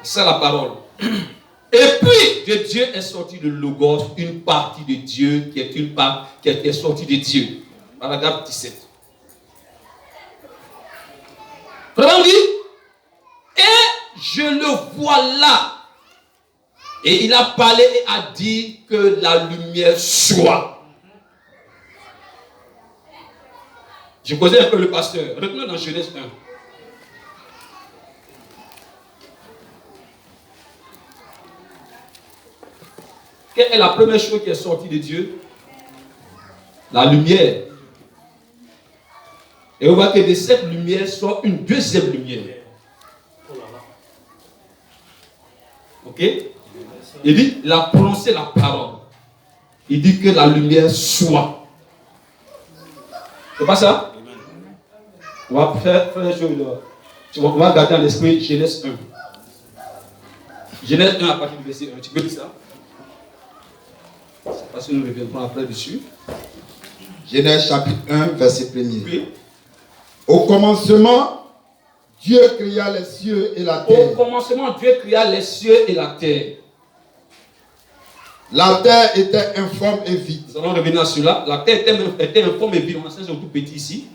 C'est ça la parole. Et puis, de Dieu est sorti de Logos, une partie de Dieu qui est une part qui est sortie de Dieu. Paragraphe 17. Vraiment dit, et je le vois là. Et il a parlé et a dit que la lumière soit. Je causais un peu le pasteur. Retenons dans Genèse 1. Quelle est la première chose qui est sortie de Dieu? La lumière. Et on voit que de cette lumière sort une deuxième lumière. Ok? Il dit, il a prononcé la parole. Il dit que la lumière soit. C'est pas ça? On va faire une chose. On va garder dans l'esprit Genèse 1. Genèse 1 à partir du verset 1. Tu peux dire ça? C'est parce que nous reviendrons après dessus. Genèse chapitre 1, verset 1er. Oui. Au commencement, Dieu créa les cieux et la terre. Au commencement, Dieu créa les cieux et la terre. La terre était informe et vide. Nous allons revenir sur cela. La terre était informe et vide. On a c'est tout petit ici.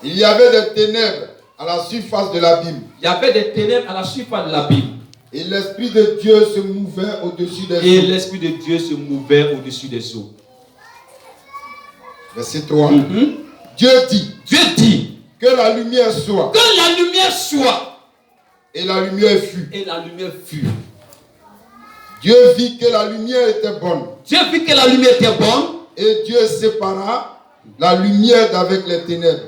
Il y avait des ténèbres à la surface de l'abîme. Il y avait des ténèbres à la surface de l'abîme. Et l'Esprit de Dieu se mouvait au-dessus des eaux. Et l'Esprit de Dieu se mouvait au-dessus des eaux. Verset 3. Dieu dit que la lumière soit. Que la lumière soit. Et la lumière fut. Et la lumière fut. Dieu vit que la lumière était bonne. Dieu vit que la lumière était bonne. Et Dieu sépara la lumière d'avec les ténèbres.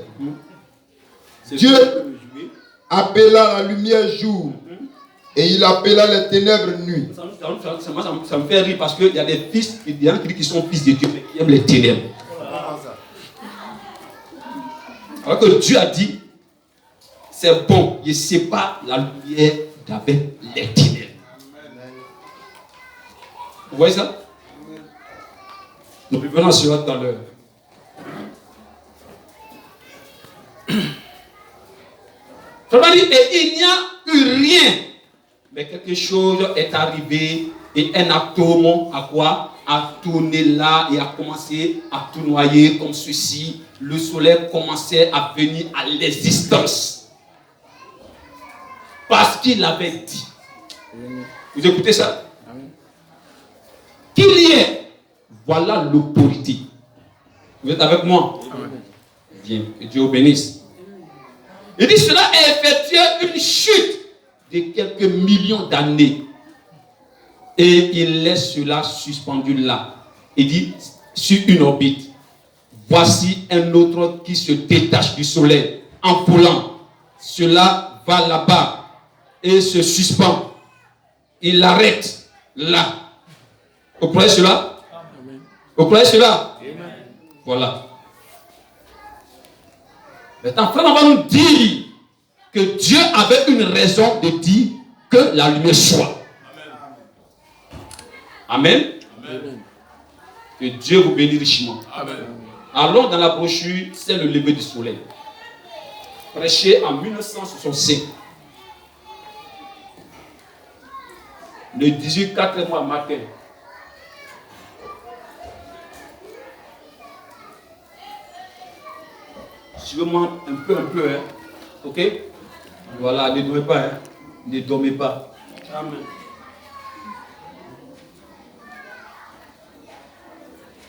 Dieu appela la lumière jour. Et il appela les ténèbres nuit. Ça me fait rire parce qu'il y a des fils, il y a qui sont fils de Dieu, mais qui aiment les ténèbres. Alors que Dieu a dit, c'est bon, il sépare la lumière d'avec les ténèbres. Vous voyez ça? Nous revenons sur ça tout à l'heure. Et il n'y a eu rien. Mais quelque chose est arrivé et un atome à quoi? A tourné là et a commencé à tournoyer comme ceci. Le soleil commençait à venir à l'existence. Parce qu'il avait dit. Vous écoutez ça? Qu'il y ait. Voilà l'autorité. Vous êtes avec moi? Bien, que Dieu vous bénisse. Il dit cela a effectué une chute de quelques millions d'années. Et il laisse cela suspendu là. Il dit, sur une orbite, voici un autre qui se détache du soleil en volant. Cela va là-bas et se suspend. Il l'arrête là. Vous croyez cela? Vous croyez cela? Voilà. Maintenant, frère, on va nous dire que Dieu avait une raison de dire que la lumière soit. Amen. Amen. Que Dieu vous bénisse richement. Amen. Allons dans la brochure, c'est le lever du soleil. Prêché en 1965. Le 18-4 mois matin. Suivez-moi un peu, hein. Ok? Voilà, ne dormez pas, hein. Ne dormez pas. Amen.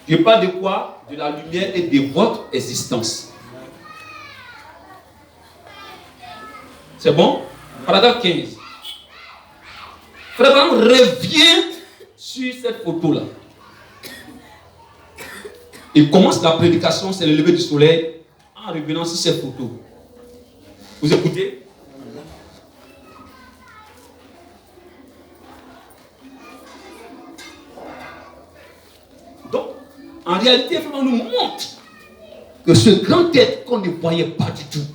Je parle de quoi? De la lumière et de votre existence. C'est bon? Paragraphe 15. Frère Branham revient sur cette photo-là. Il commence la prédication, c'est le lever du soleil, en revenant sur cette photo. Vous écoutez? Donc, en réalité, on nous montre que ce grand être qu'on ne voyait pas du tout,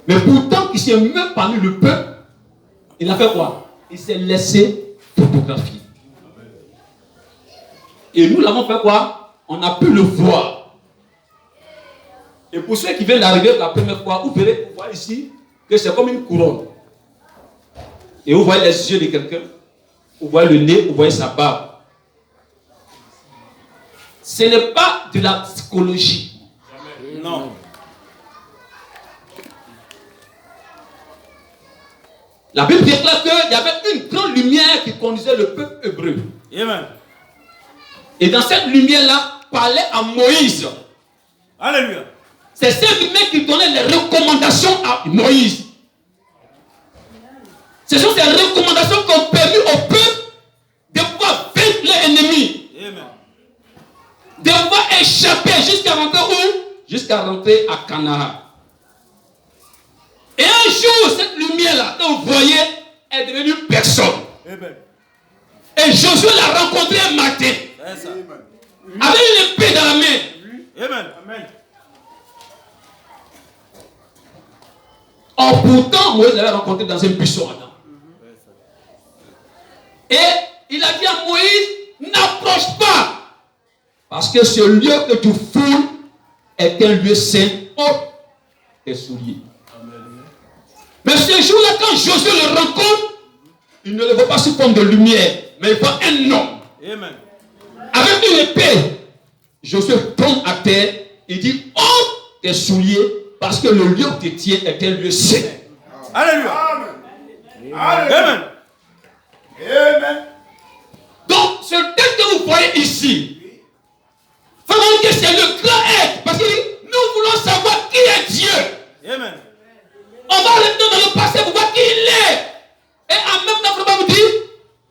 mais pourtant qui s'est mis parmi le peuple, il a fait quoi? Il s'est laissé photographier. Et nous l'avons fait quoi? on a pu le voir. Et pour ceux qui viennent d'arriver la première fois, vous verrez, vous voyez ici, que c'est comme une couronne. Et vous voyez les yeux de quelqu'un, vous voyez le nez, vous voyez sa barbe. Ce n'est pas de la psychologie. Non. La Bible déclare qu'il y avait une grande lumière qui conduisait le peuple hébreu. Amen. Et dans cette lumière-là, parlait à Moïse. Alléluia. C'est cette lumière qui donnait les recommandations à Moïse. Ce sont ces recommandations qui ont permis au peuple de pouvoir vaincre l'ennemi. Amen. De pouvoir échapper jusqu'à rentrer où? Jusqu'à rentrer à Canaan. Et un jour, cette lumière-là, que vous voyez, est devenue personne. Amen. Et Josué l'a rencontré un matin. C'est ça. Avec une épée dans la main. Amen. Amen. Or, pourtant, Moïse l'avait rencontré dans un buisson Adam. Et il a dit à Moïse, n'approche pas. Parce que ce lieu que tu foules est un lieu saint. Ôte tes souliers. Mais ce jour-là, quand Josué le rencontre, il ne le voit pas sous forme de lumière, mais il voit un homme. Amen. Avec une épée. Josué tombe à terre et dit, ôte tes souliers, parce que le lieu où tu tiens est un lieu saint. Alléluia. Amen. Amen. Donc, ce texte que vous voyez ici, vraiment que c'est le grand être, parce que nous voulons savoir qui est Dieu. Amen. On va retourner dans le passé pour voir qui il est. Et en même temps, on vous dire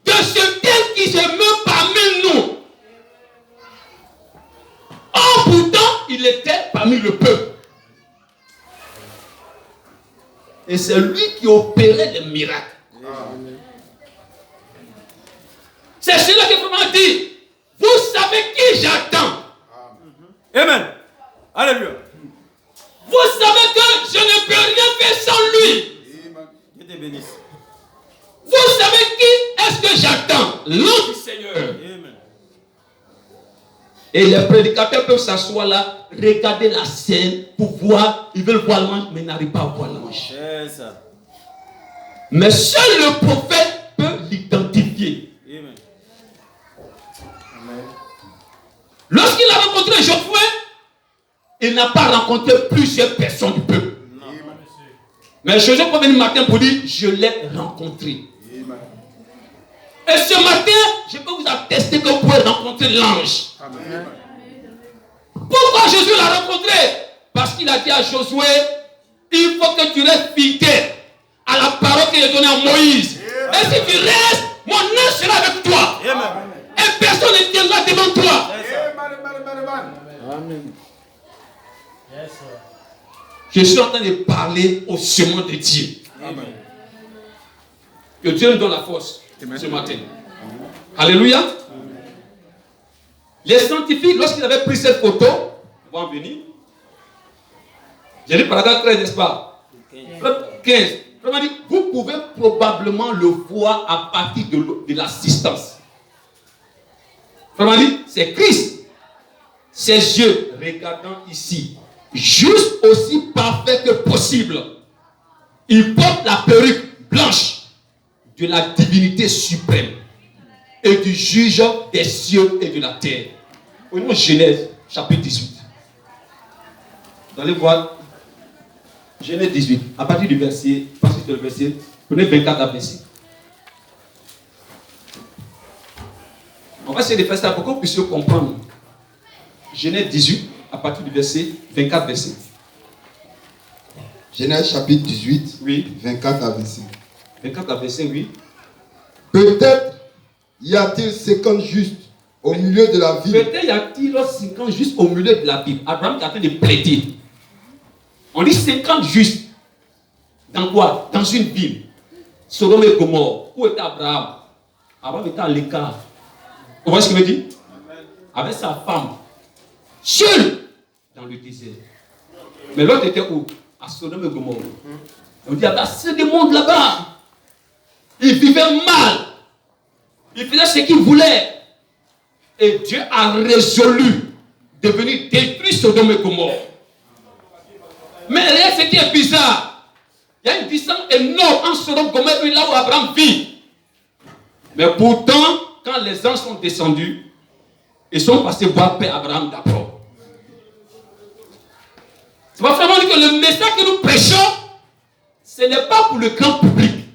de ce tel qui se meut parmi nous. Or, pourtant, il était parmi le peuple. Et c'est lui qui opérait les miracles. C'est celui qui vraiment dit, vous savez qui j'attends. Amen. Alléluia. Vous savez que je ne peux rien faire sans lui. Dieu te bénisse. Vous savez qui est-ce que j'attends? L'ange du Seigneur. Amen. Et les prédicateurs peuvent s'asseoir là, regarder la scène pour voir, ils veulent voir l'ange, mais ils n'arrivent pas à voir l'ange. C'est ça. Mais seul le prophète peut l'identifier. Amen. Lorsqu'il a rencontré Josué, il n'a pas rencontré plusieurs personnes du peuple. Non. Mais Josué peut venir le matin pour dire, je l'ai rencontré. Et ce matin, je peux vous attester que vous pouvez rencontrer l'ange. Pourquoi Josué l'a rencontré? Parce qu'il a dit à Josué, il faut que tu restes fidèle à la parole qu'il a donnée à Moïse. Et si tu restes, mon ange sera avec toi. Amen. Et personne ne tiendra devant toi. C'est ça. Amen. Je suis en train de parler au chemin de Dieu. Amen. Que Dieu nous donne la force ce matin. Alléluia. Les scientifiques, lorsqu'ils avaient pris cette photo, ils vont venir. J'ai lu paragraphe 13, n'est-ce pas? 15. Vraiment dit, vous pouvez probablement le voir à partir de l'assistance. Vraiment dit, c'est Christ. Ses yeux, regardant ici, juste aussi parfait que possible. Il porte la perruque blanche de la divinité suprême et du juge des cieux et de la terre. Au nom de Genèse, chapitre 18. Vous allez voir, Genèse 18, à partir du verset, prenez 24 à verset. On va essayer de faire ça pour que vous puissiez comprendre. Genèse 18, à partir du verset 24 verset. Genèse chapitre 18, Oui. 24 à 25. 24 à verset, oui. Peut-être y a-t-il 50 justes au milieu de la ville. Peut-être y a-t-il 50 juste au milieu de la Bible. Abraham est en train de plaider. On dit 50 justes. Dans quoi? Dans une ville. Sodome et Gomorrhe. Où était Abraham? Abraham était à l'écart. Vous voyez ce que je veux dire? Avec sa femme. Seul dans le désert. Mais l'autre était où? À Sodome et Gomorrhe. On dit, il y avait assez de monde là-bas. Il vivait mal. Il faisait ce qu'il voulait. Et Dieu a résolu de venir détruire Sodome et Gomorrhe. Mais rien, ce qui est bizarre, il y a une distance énorme entre Sodome et Gomorrhe et là où Abraham vit. Mais pourtant, quand les anges sont descendus, ils sont passés voir Père Abraham d'abord. C'est pas vraiment que le message que nous prêchons, ce n'est pas pour le grand public.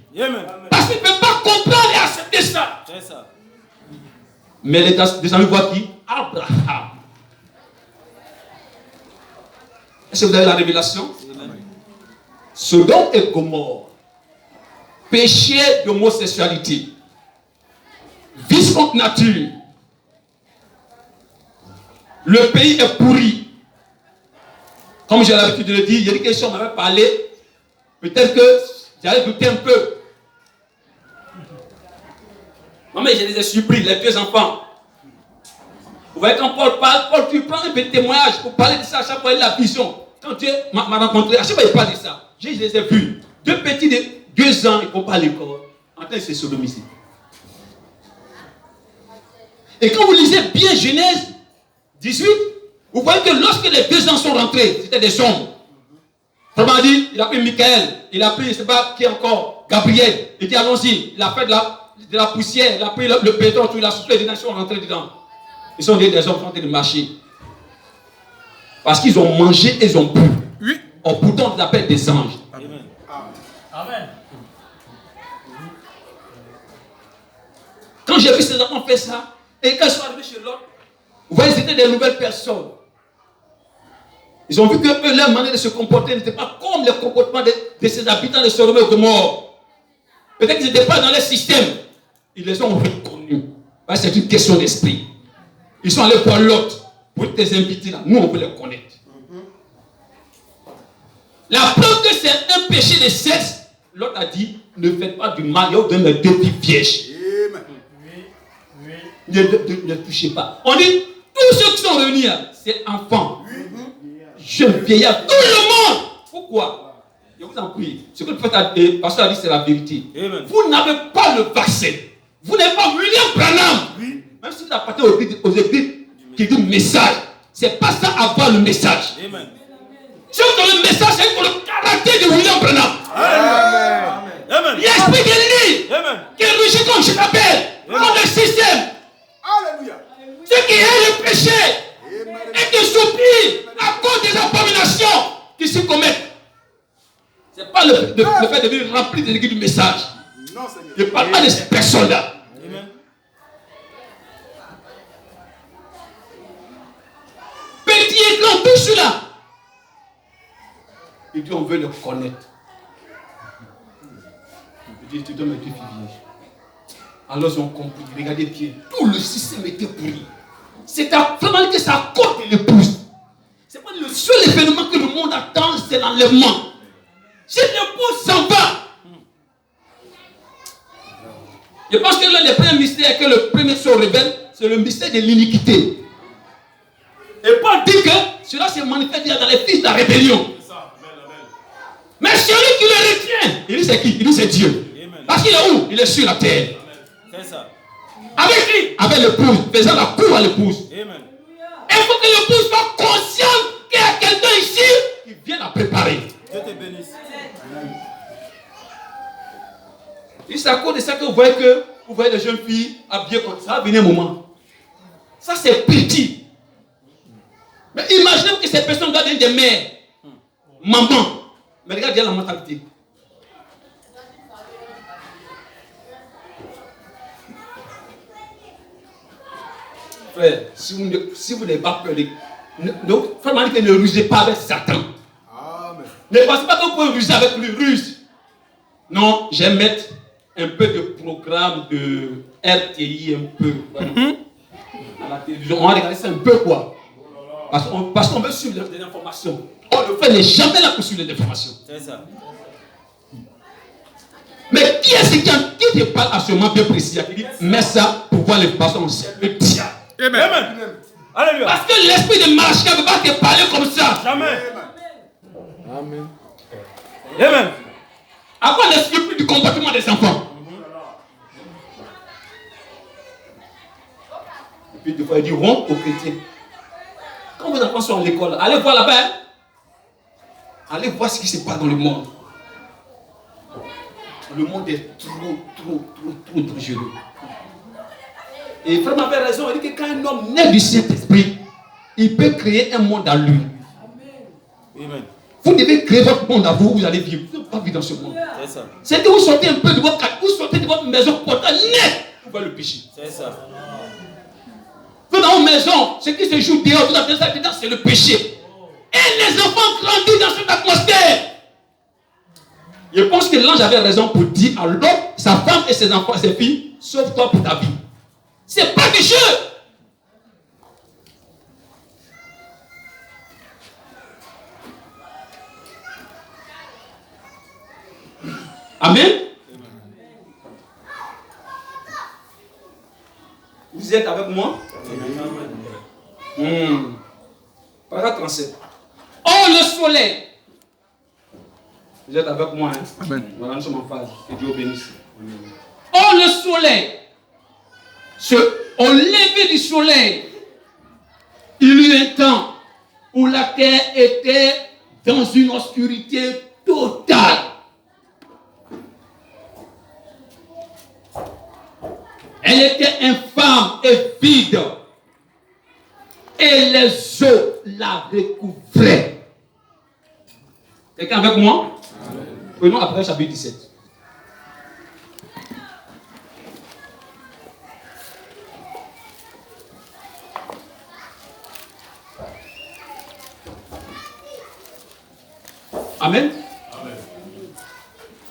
Parce qu'il ne peut pas comprendre et accepter ça. C'est ça. Mais les descendus voient qui? Abraham. Est-ce que vous avez la révélation? Sodome et Gomorrhe, péché d'homosexualité, vice contre nature. Le pays est pourri. Comme j'ai l'habitude de le dire, il y a des questions, on m'avait parlé. Peut-être que j'allais douter un peu. Non, mais je les ai surpris, les deux enfants. Vous voyez, quand Paul parle, Paul, tu prends un peu de témoignage pour parler de ça. À chaque fois, il a la vision. Quand Dieu m'a rencontré, à chaque fois, il parle de ça. Je les ai vus. Deux petits de 2 ans, ils ne font pas l'école. En train de se sodomiser. Et quand vous lisez bien Genèse 18, vous voyez que lorsque les 2 ans sont rentrés, c'était des hommes. Autrement dit, il a pris Michael, il a pris, je ne sais pas qui encore, Gabriel. Il dit allons-y, il a fait de la poussière, il a pris le béton, tout, il a soufflé dedans, ils sont rentrés dedans. Ils sont des hommes qui sont en train de marcher. Parce qu'ils ont mangé et ils ont bu. Oui. Pourtant, on les appelle des anges. Amen. Amen. Quand j'ai vu ces enfants faire ça, et quand ils sont arrivés chez l'autre, vous voyez, c'était des nouvelles personnes. Ils ont vu que eux, leur manière de se comporter n'était pas comme le comportement de ces habitants de Sodome et Gomorrhe. Peut-être qu'ils n'étaient pas dans leur système. Ils les ont reconnus. C'est une question d'esprit. Ils sont allés voir l'autre pour tes invités là. Nous, on veut les connaître. La preuve que c'est un péché de sexe, l'autre a dit, ne faites pas du mal, il y a de mes 2 filles vierges. Ne touchez pas. On dit, tous ceux qui sont réunis, c'est enfants, jeunes, vieillards, tout le monde. Pourquoi? Je vous en prie. Ce que le pasteur a dit, c'est la vérité. Amen. Vous n'avez pas le vaccin. Vous n'avez pas William Branham. Oui. Même si vous appartenez aux églises qui disent message, c'est pas ça avoir le message. Amen. Si vous avez le message, c'est pour le caractère de William Branham. Amen. Amen. L'esprit de l'ennemi qui est riche comme je t'appelle, comme le système. Alléluia. Ce qui est le péché et qui soupire à cause des abominations qui se commettent. Ce n'est pas le fait de venir remplir des églises du message. Non, Seigneur. Je ne parle pas de ces personnes-là. Amen. Petit et grand, tout cela. Il dit on veut le connaître. Il dit tu donnes mes 2 filles vierges. Alors ils ont compris. Regardez bien. Tout le système était pourri. C'est vraiment que ça compte de l'épouse. C'est pas le seul événement que le monde attend, c'est l'enlèvement. Si l'épouse s'en va. Je pense que l'un des premiers mystères que le premier se révèle, c'est le mystère de l'iniquité. Et Paul dit que cela se manifeste dans les fils de la rébellion. Mais celui qui le retient, il dit c'est qui? Il dit c'est Dieu. Amen. Parce qu'il est où? Il est sur la terre. C'est ça. Avec qui? Avec l'épouse, faisant la cour à l'épouse. Amen. Il faut que l'épouse soit consciente qu'il y a quelqu'un ici qui vient la préparer. Dieu te bénisse. Et c'est à cause de ça que vous voyez les jeunes filles habillées comme ça, venir un moment. Ça c'est petit. Mais imaginez que ces personnes gardent des mères, maman. Mais regardez bien la mentalité. Frère, si vous n'avez pas peur, ne rusez pas avec Satan. Amen. Ne pensez pas que vous pouvez ruser avec lui, ruse. Non, j'aime mettre un peu de programme de RTI, un peu. À la télévision, on va regarder ça un peu quoi. Parce qu'on veut suivre les informations. On le fait, n'est jamais là pour suivre les informations. C'est ça. Mais qui est-ce qui te parle à ce moment bien précis? Qui dit, mets ça pour voir les personnes. Le diable. Amen. Amen. Alléluia. Parce que l'esprit de Malachia ne veut pas te parler comme ça. Jamais. Amen. Amen. Avant l'esprit plus du comportement des enfants. Et puis des fois il dit honte aux chrétiens. enfants sont à l'école. Allez voir là-bas. Hein? Allez voir ce qui se passe dans le monde. Le monde est trop dangereux. Et Frère avait raison, il dit que quand un homme naît du Saint-Esprit, il peut créer un monde à lui. Amen. Vous devez créer votre monde à vous, vous allez vivre. Vous n'allez pas vivre dans ce monde. C'est ça. C'est que vous sortez un peu de votre cadre, vous sortez de votre maison portable net pour voir le péché. C'est ça. Vous dans vos maisons, ce qui se joue dehors, tout à fait ça dedans, c'est le péché. Et les enfants grandissent dans cette atmosphère. Je pense que l'ange avait raison pour dire à l'homme, sa femme et ses enfants, ses filles, sauve-toi pour ta vie. C'est pas du jeu. Amen. Vous êtes avec moi? Paragraphe 37. Oh, le soleil. Vous êtes avec moi, hein? Amen. Voilà, nous sommes en phase. Que Dieu bénisse. Oh, le soleil. Au lever du soleil, il y eut un temps où la terre était dans une obscurité totale. Elle était infâme et vide. Et les eaux la recouvraient. Quelqu'un avec moi? Prenons après chapitre 17. Amen.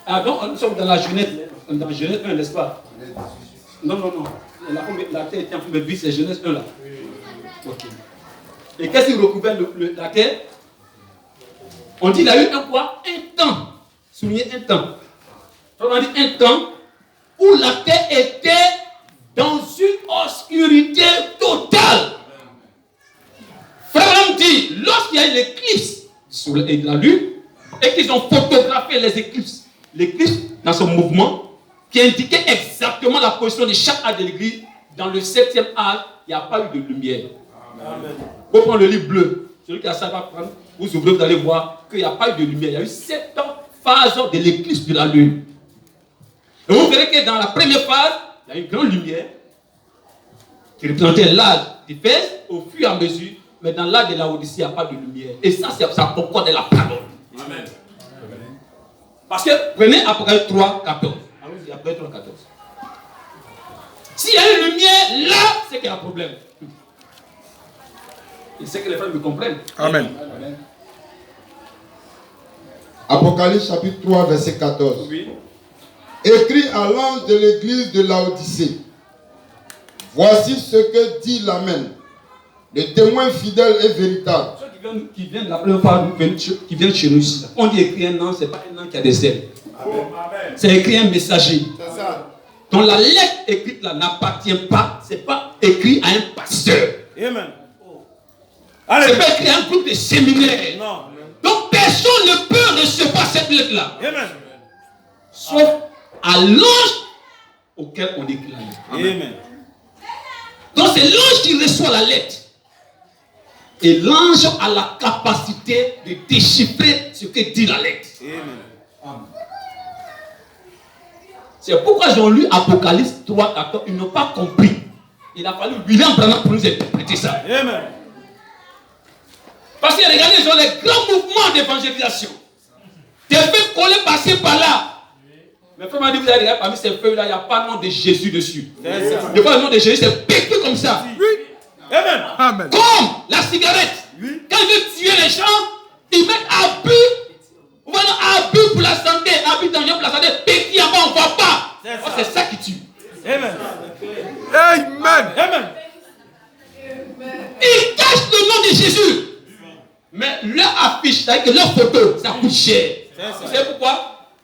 Ah donc nous sommes dans la Genèse 1, n'est-ce pas? Non. La terre était en forme de vie, c'est Genèse 1 là. Okay. Et qu'est-ce qui recouvrait la terre? On dit qu'il a eu un quoi? Un temps. Soulignez un temps. On dit un temps où la terre était dans une obscurité totale. Frère dit, lorsqu'il y a eu l'éclipse sur la lune, et qu'ils ont photographié l'éclipse dans son mouvement, qui indiquait exactement la position de chaque âge de l'église, dans le 7e âge, il n'y a pas eu de lumière. Vous prenez le livre bleu, celui qui a ça va prendre, vous ouvrez, vous allez voir qu'il n'y a pas eu de lumière. Il y a eu 7 phases de l'éclipse de la lune. Et vous verrez que dans la première phase, il y a une grande lumière qui représentait l'âge d'Éphèse au fur et à mesure, mais dans l'âge de la Odyssée, il n'y a pas de lumière. Et ça concorde de la parole. Amen. Parce que prenez Apocalypse 3, 14. Allons-y, Apocalypse 3, 14. S'il y a une lumière là, c'est qu'il y a un problème. Et c'est que les frères me comprennent. Amen. Amen. Apocalypse chapitre 3, verset 14. Oui. Écrit à l'ange de l'église de Laodicée. Voici ce que dit l'Amen, le témoin fidèle et véritable. Ceux qui viennent la première fois, qui viennent chez nous ici, on dit écrit un an, ce n'est pas un an qui a des ailes. C'est écrit un messager. C'est ça. Donc la lettre écrite là n'appartient pas, ce n'est pas écrit à un pasteur. Amen. C'est pas écrit à un groupe de séminaires. Non. Donc personne ne peut recevoir cette lettre-là. Amen. Sauf à l'ange auquel on écrit la lettre. Amen. Donc c'est l'ange qui reçoit la lettre. Et l'ange a la capacité de déchiffrer ce que dit la lettre. Amen. C'est pourquoi ils ont lu Apocalypse 3, 14. Ils n'ont pas compris. Il a fallu William Branham pour nous interpréter ça. Amen. Parce que regardez, ils ont les grands mouvements d'évangélisation. Des feux collés par-ci par-là. Mais frère m'a dit, vous allez regarder parmi ces feuilles-là, il n'y a pas le nom de Jésus dessus. C'est ça. Il n'y a pas le nom de Jésus, c'est piqué comme ça. Oui. Amen. Amen. Comme la cigarette. Oui. Quand ils veulent tuer les gens, ils mettent un but. Voilà, un but pour la santé, un but dangereux pour la santé. Petit en bas, on ne voit pas. C'est ça. Oh, c'est ça qui tue. Amen. Amen. Amen. Ils cachent le nom de Jésus. Mais leur affiche, c'est-à-dire que leur photo, ça coûte cher. Vous savez pourquoi?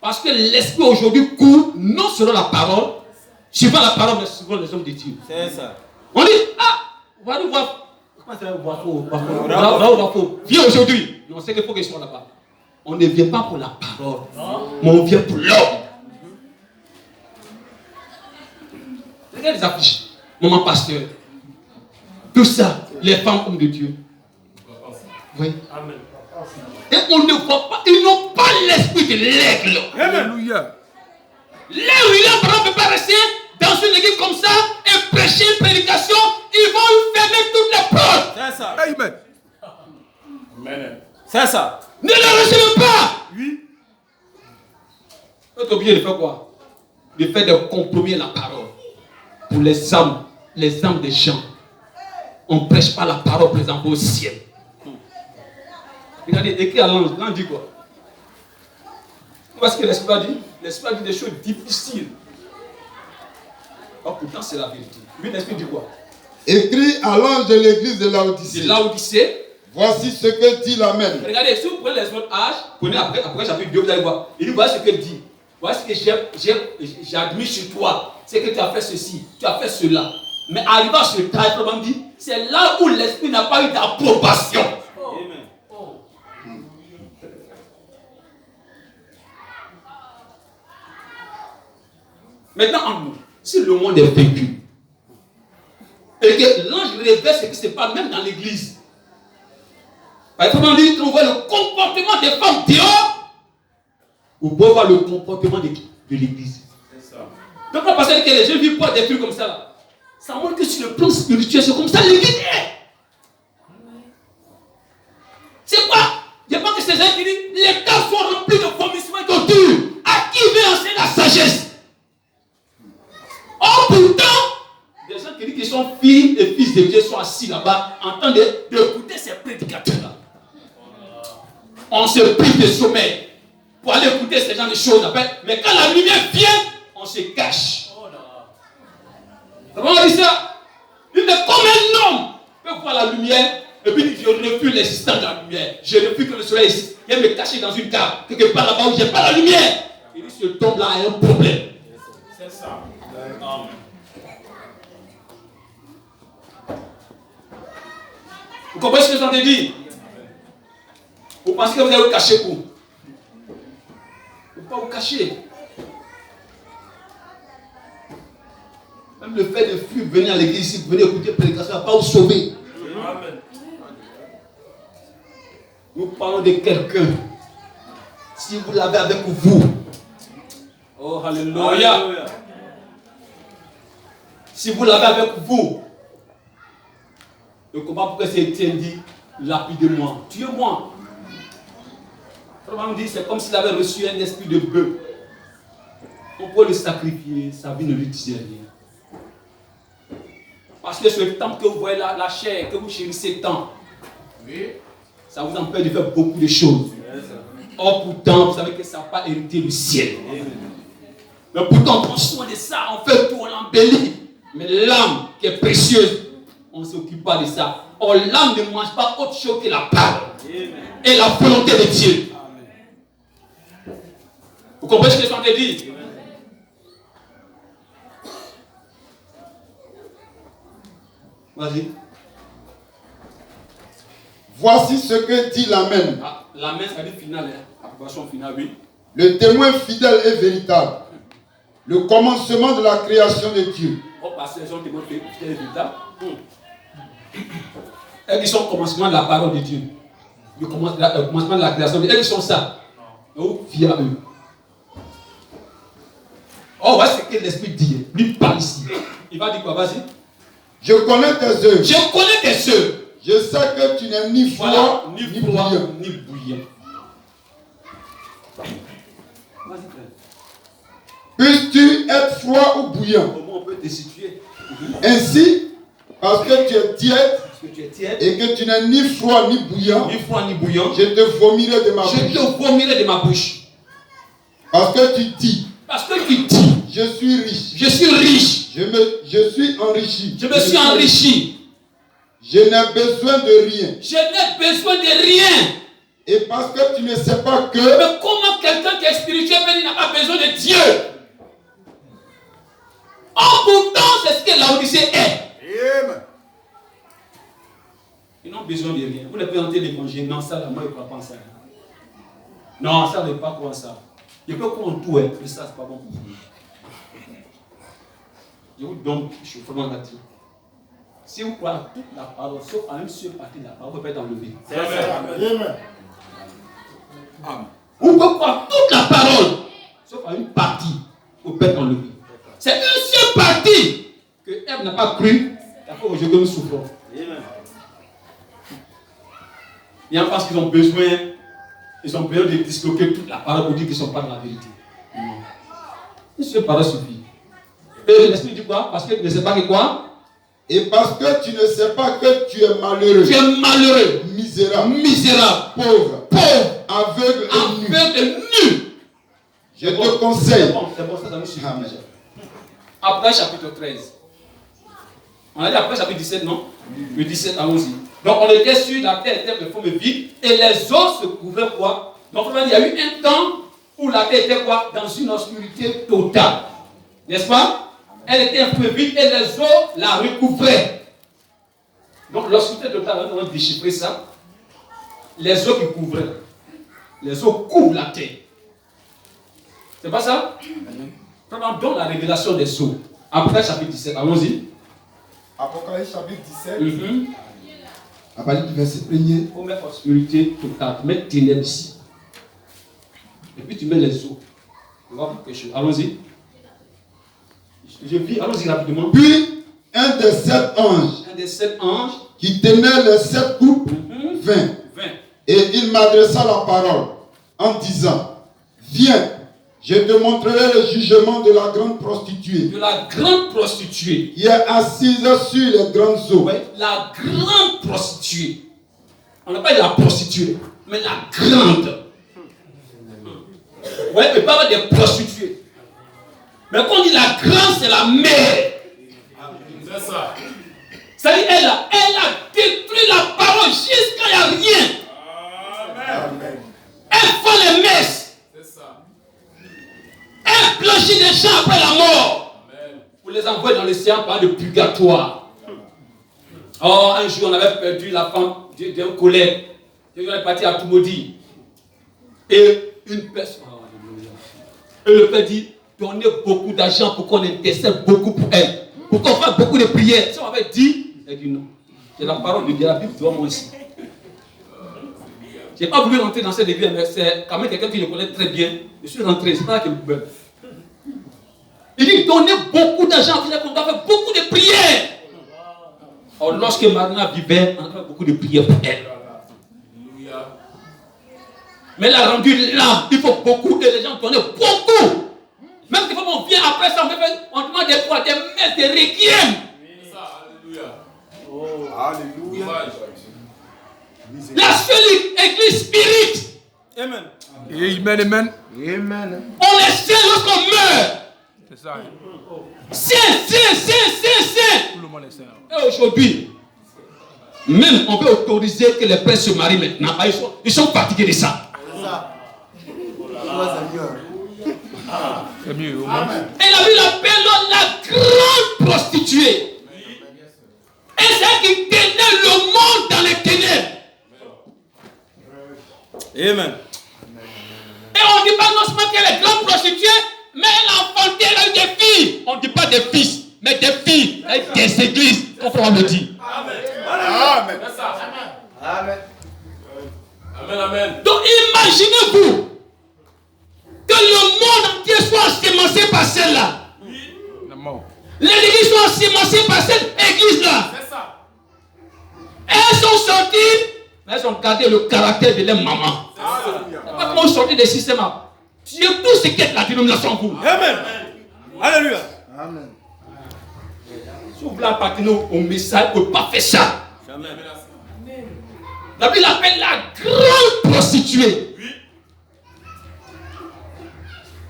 Parce que l'esprit aujourd'hui court non selon la parole, suivant la parole, mais suivant les hommes de Dieu. C'est ça. On dit, on va nous voir. Comment ça va voir faux? Viens aujourd'hui. On sait qu'il faut qu'ils soient là-bas. On ne vient pas pour la parole, mais on vient pour l'homme. Regardez les affiches. Maman pasteur. Tout ça, les femmes hommes de Dieu. Oui. Amen. Et on ne voit pas, ils n'ont pas l'esprit de l'aigle. Alléluia. Là où il ne peut pas rester dans une église comme ça et prêcher une prédication, ils vont lui fermer toutes les portes. C'est ça. Amen. Amen. C'est ça. Ne le recevez pas. Oui. Vous êtes obligé de faire quoi? De faire des compromis à la parole. Pour les âmes des gens. On ne prêche pas la parole présentée au ciel. Regardez, écrit à l'ange. L'ange dit quoi? Qu'est-ce que l'Esprit a dit? L'Esprit a dit des choses difficiles. Oh, pourtant, c'est la vérité. Mais l'Esprit dit quoi? Écrit à l'ange de l'église de Laodicée. De Laodicée. Voici ce que dit l'Amen. Regardez, si vous prenez les autres âges, prenez après chapitre 2, vous allez voir. Il dit, voilà ce qu'il dit. Voilà ce que j'ai admis sur toi. C'est que tu as fait ceci, tu as fait cela. Mais arrivant à ce cas, il dit, c'est là où l'Esprit n'a pas eu d'approbation. Amen. Maintenant, en nous, si le monde est vaincu, et que l'ange révèle ce qui se passe même dans l'église. Par exemple, on dit qu'on voit le comportement des femmes dehors, ou on peut voir le comportement de l'église. C'est ça. Donc, on pense que les gens vivent pas des trucs comme ça. Là. Ça montre que sur le plan spirituel, c'est comme ça l'église est. C'est quoi? Je pense que c'est gens qui disent les cas sont remplis de vomissements et d'ordures. À qui veut enseigner la sagesse? Or, pourtant, des gens qui disent qu'ils sont filles et fils de Dieu sont assis là-bas en train d'écouter ces prédicateurs-là. On se prive de sommeil pour aller écouter ces gens de choses. Mais quand la lumière vient, on se cache. Comment on dit ça? Il est comme un homme peut voir la lumière et puis il dit je refuse l'existence de la lumière. Je refuse que le soleil existe. Il vient me cacher dans une cave, quelque part là-bas où je n'ai pas la lumière. Il dit ce tombe-là a un problème. C'est ça. Amen. Vous comprenez ce que j'en ai dit? Vous pensez que vous allez vous cacher où? Vous ne pouvez pas vous cacher. Même le fait de fuir, venir à l'église ici, venir écouter prédication, ne va pas vous sauver. Amen. Nous parlons de quelqu'un. Si vous l'avez avec vous. Oh, alléluia. Alléluia. Si vous l'avez avec vous. Le combat pourquoi c'est Étienne dit, lapidez-moi, tuez-moi. On dit, c'est comme s'il avait reçu un esprit de bœuf. On peut le sacrifier, sa vie ne lui disait rien. Parce que ce temps que vous voyez la chair, que vous chérissez tant, ça vous empêche de faire beaucoup de choses. Or pourtant, vous savez que ça n'a pas hérité le ciel. Mais pourtant, on prend soin de ça, on fait tout, on l'embellit. Mais l'âme qui est précieuse, on ne s'occupe pas de ça. Or l'âme ne mange pas autre chose que la parole et la volonté de Dieu. Vous comprenez ce que je suis en train de dire? Vas-y. Voici ce que dit l'Amen. Ah, l'amen, ça dit finale, hein? Approbation finale, oui. Le témoin fidèle et véritable. Le commencement de la création de Dieu. Oh, parce que les gens témoins fidèles et véritables. Elles sont au commencement de la parole de Dieu. Le commencement de la création de Dieu. Elles sont ça. Oh, fiers à eux. Oh, voici ce que l'Esprit dit. Lui parle ici. Il va dire quoi? Vas-y. Je connais tes œuvres. Je connais tes œuvres. Je sais que tu n'es ni froid, Voilà, ni ni froid, bouillant. ni bouillant. Vas-y, frère. Puisses-tu être froid ou bouillant? Comment on peut te situer? Ainsi, parce que tu es tiède Parce que tu es tiède, et que tu n'es ni froid ni bouillant, ni froid, ni bouillant. je te vomirai de ma Je bouche. te vomirai de ma bouche. Parce que tu dis, Parce que tu dis, je suis riche, je suis riche. je suis enrichi. Je me suis enrichi. Je n'ai besoin de rien. Je n'ai besoin de rien. Et parce que tu ne sais pas que Mais comment quelqu'un qui est spirituel peut dire qu'il n'a pas besoin de Dieu? En pourtant, c'est ce que Laodicée est. Amen. Ils n'ont besoin de rien. Vous les présentez l'évangile. Non, ça, là, moi, je ne crois pas en ça. Non, ça, je ne pas croire en ça. Je peux croire en tout, hein, mais ça, c'est pas bon pour vous. Je vous donne chauffement là-dessus. Si vous croyez toute la parole, sauf à une seule partie de la parole, vous peut être enlevé. Amen. Vous pouvez croire toute la parole, sauf à une partie, vous peut être enlevé. C'est une seule partie que Ève n'a pas cru, qu'après aujourd'hui nous souffrons. Il y a parce qu'ils ont besoin de disloquer toute la parole pour dire qu'ils ne sont pas dans la vérité. Une seule parole suffit. Et l'esprit dit quoi? Parce que tu ne sais pas que quoi? Et parce que tu ne sais pas que tu es malheureux. Tu es malheureux, Misérable. misérable, Pauvre. pauvre, Aveugle et nu. aveugle et nu. Je te conseille. C'est bon, ça nous suffit Amen. déjà. Après chapitre 13. On a dit après chapitre 17, non? Le 17, allons-y. Donc on était sur la terre était de forme vide et les eaux se couvraient quoi? Donc il y a eu un temps où la terre était quoi? Dans une obscurité totale. N'est-ce pas? Elle était un peu vide et les eaux la recouvraient. Donc l'obscurité totale, on va déchiffrer ça. Les eaux qui couvraient. Les eaux couvrent la terre. C'est pas ça? Prenons la révélation des eaux. Après chapitre 17, allons-y. Apocalypse chapitre 17. À partir du verset 1er, il faut mettre obscurité totale, mettre ténèbres ici. Et puis tu mets les eaux. On va voir quelque chose. Allons-y. Je vis, allons-y rapidement. Puis un des 7 anges Un des 7 anges qui tenait les 7 coupes vint. Et il m'adressa la parole en disant: Viens, je te montrerai le jugement de la grande prostituée de la grande prostituée. qui est assise sur les grandes eaux. Ouais, la grande prostituée. On n'a pas dit la prostituée, mais la grande. Oui, mais pas des prostituées. Mais quand on dit la grande, c'est la mère. C'est ça. C'est-à-dire, elle a détruit la parole jusqu'à il n'y a rien. Amen. Elle fait les messes. C'est ça. Elle blanchit les gens après la mort. Amen. Pour les envoyer dans l'océan par le purgatoire. Oh, un jour, on avait perdu la femme d'un collègue. On est parti à Toumoudi. Et une personne. Oh, et le père dit: donnez beaucoup d'argent pour qu'on intercède beaucoup pour elle. Pour qu'on fasse beaucoup de prières. Si on avait dit, elle dit non. C'est la parole de Dieu, la Bible doit moi aussi. Je n'ai pas voulu rentrer dans cette église, mais c'est quand même quelqu'un qui le connaît très bien. Je suis rentré, c'est pas là que le problème. Il dit: donnez beaucoup d'argent, vous qu'on doit faire beaucoup de prières. Or, lorsque Marina vivait, on a fait beaucoup de prières pour elle. Mais elle a rendu l'âme. Il faut beaucoup de les gens donner beaucoup. Même si on vient après ça, on demande des fois des messes, des requiem. Alléluia. La seule église spirit. Amen. Amen. On est saint lorsqu'on meurt. C'est ça. Saint. Tout le monde est saint. Et aujourd'hui, même on peut autoriser que les pères se marient maintenant. Ils sont fatigués de ça. C'est mieux. Au moins. Et la Bible appelle la grande prostituée. Et c'est elle qui tenait le monde dans les ténèbres. Amen. Et on ne dit pas non seulement qu'elle est grande prostituée, mais elle a enfanté, elle a eu des filles. On ne dit pas des fils, mais des filles. Avec des églises, comme on le dit. Amen. C'est ça. Amen. Amen. Donc imaginez-vous que le monde entier soit ensemencé par celle-là. La mort. Les églises sont ensemencées par cette église-là. C'est ça. Elles sont sorties, mais elles ont gardé le caractère de leur maman. Alléluia. C'est pas comment sortir des systèmes. Dieu, tout ce qui est la dénomination vous. Amen. Alléluia. Si vous voulez appartenir au message, vous ne pouvez pas faire ça. Amen. La Bible appelle la grande prostituée. Oui.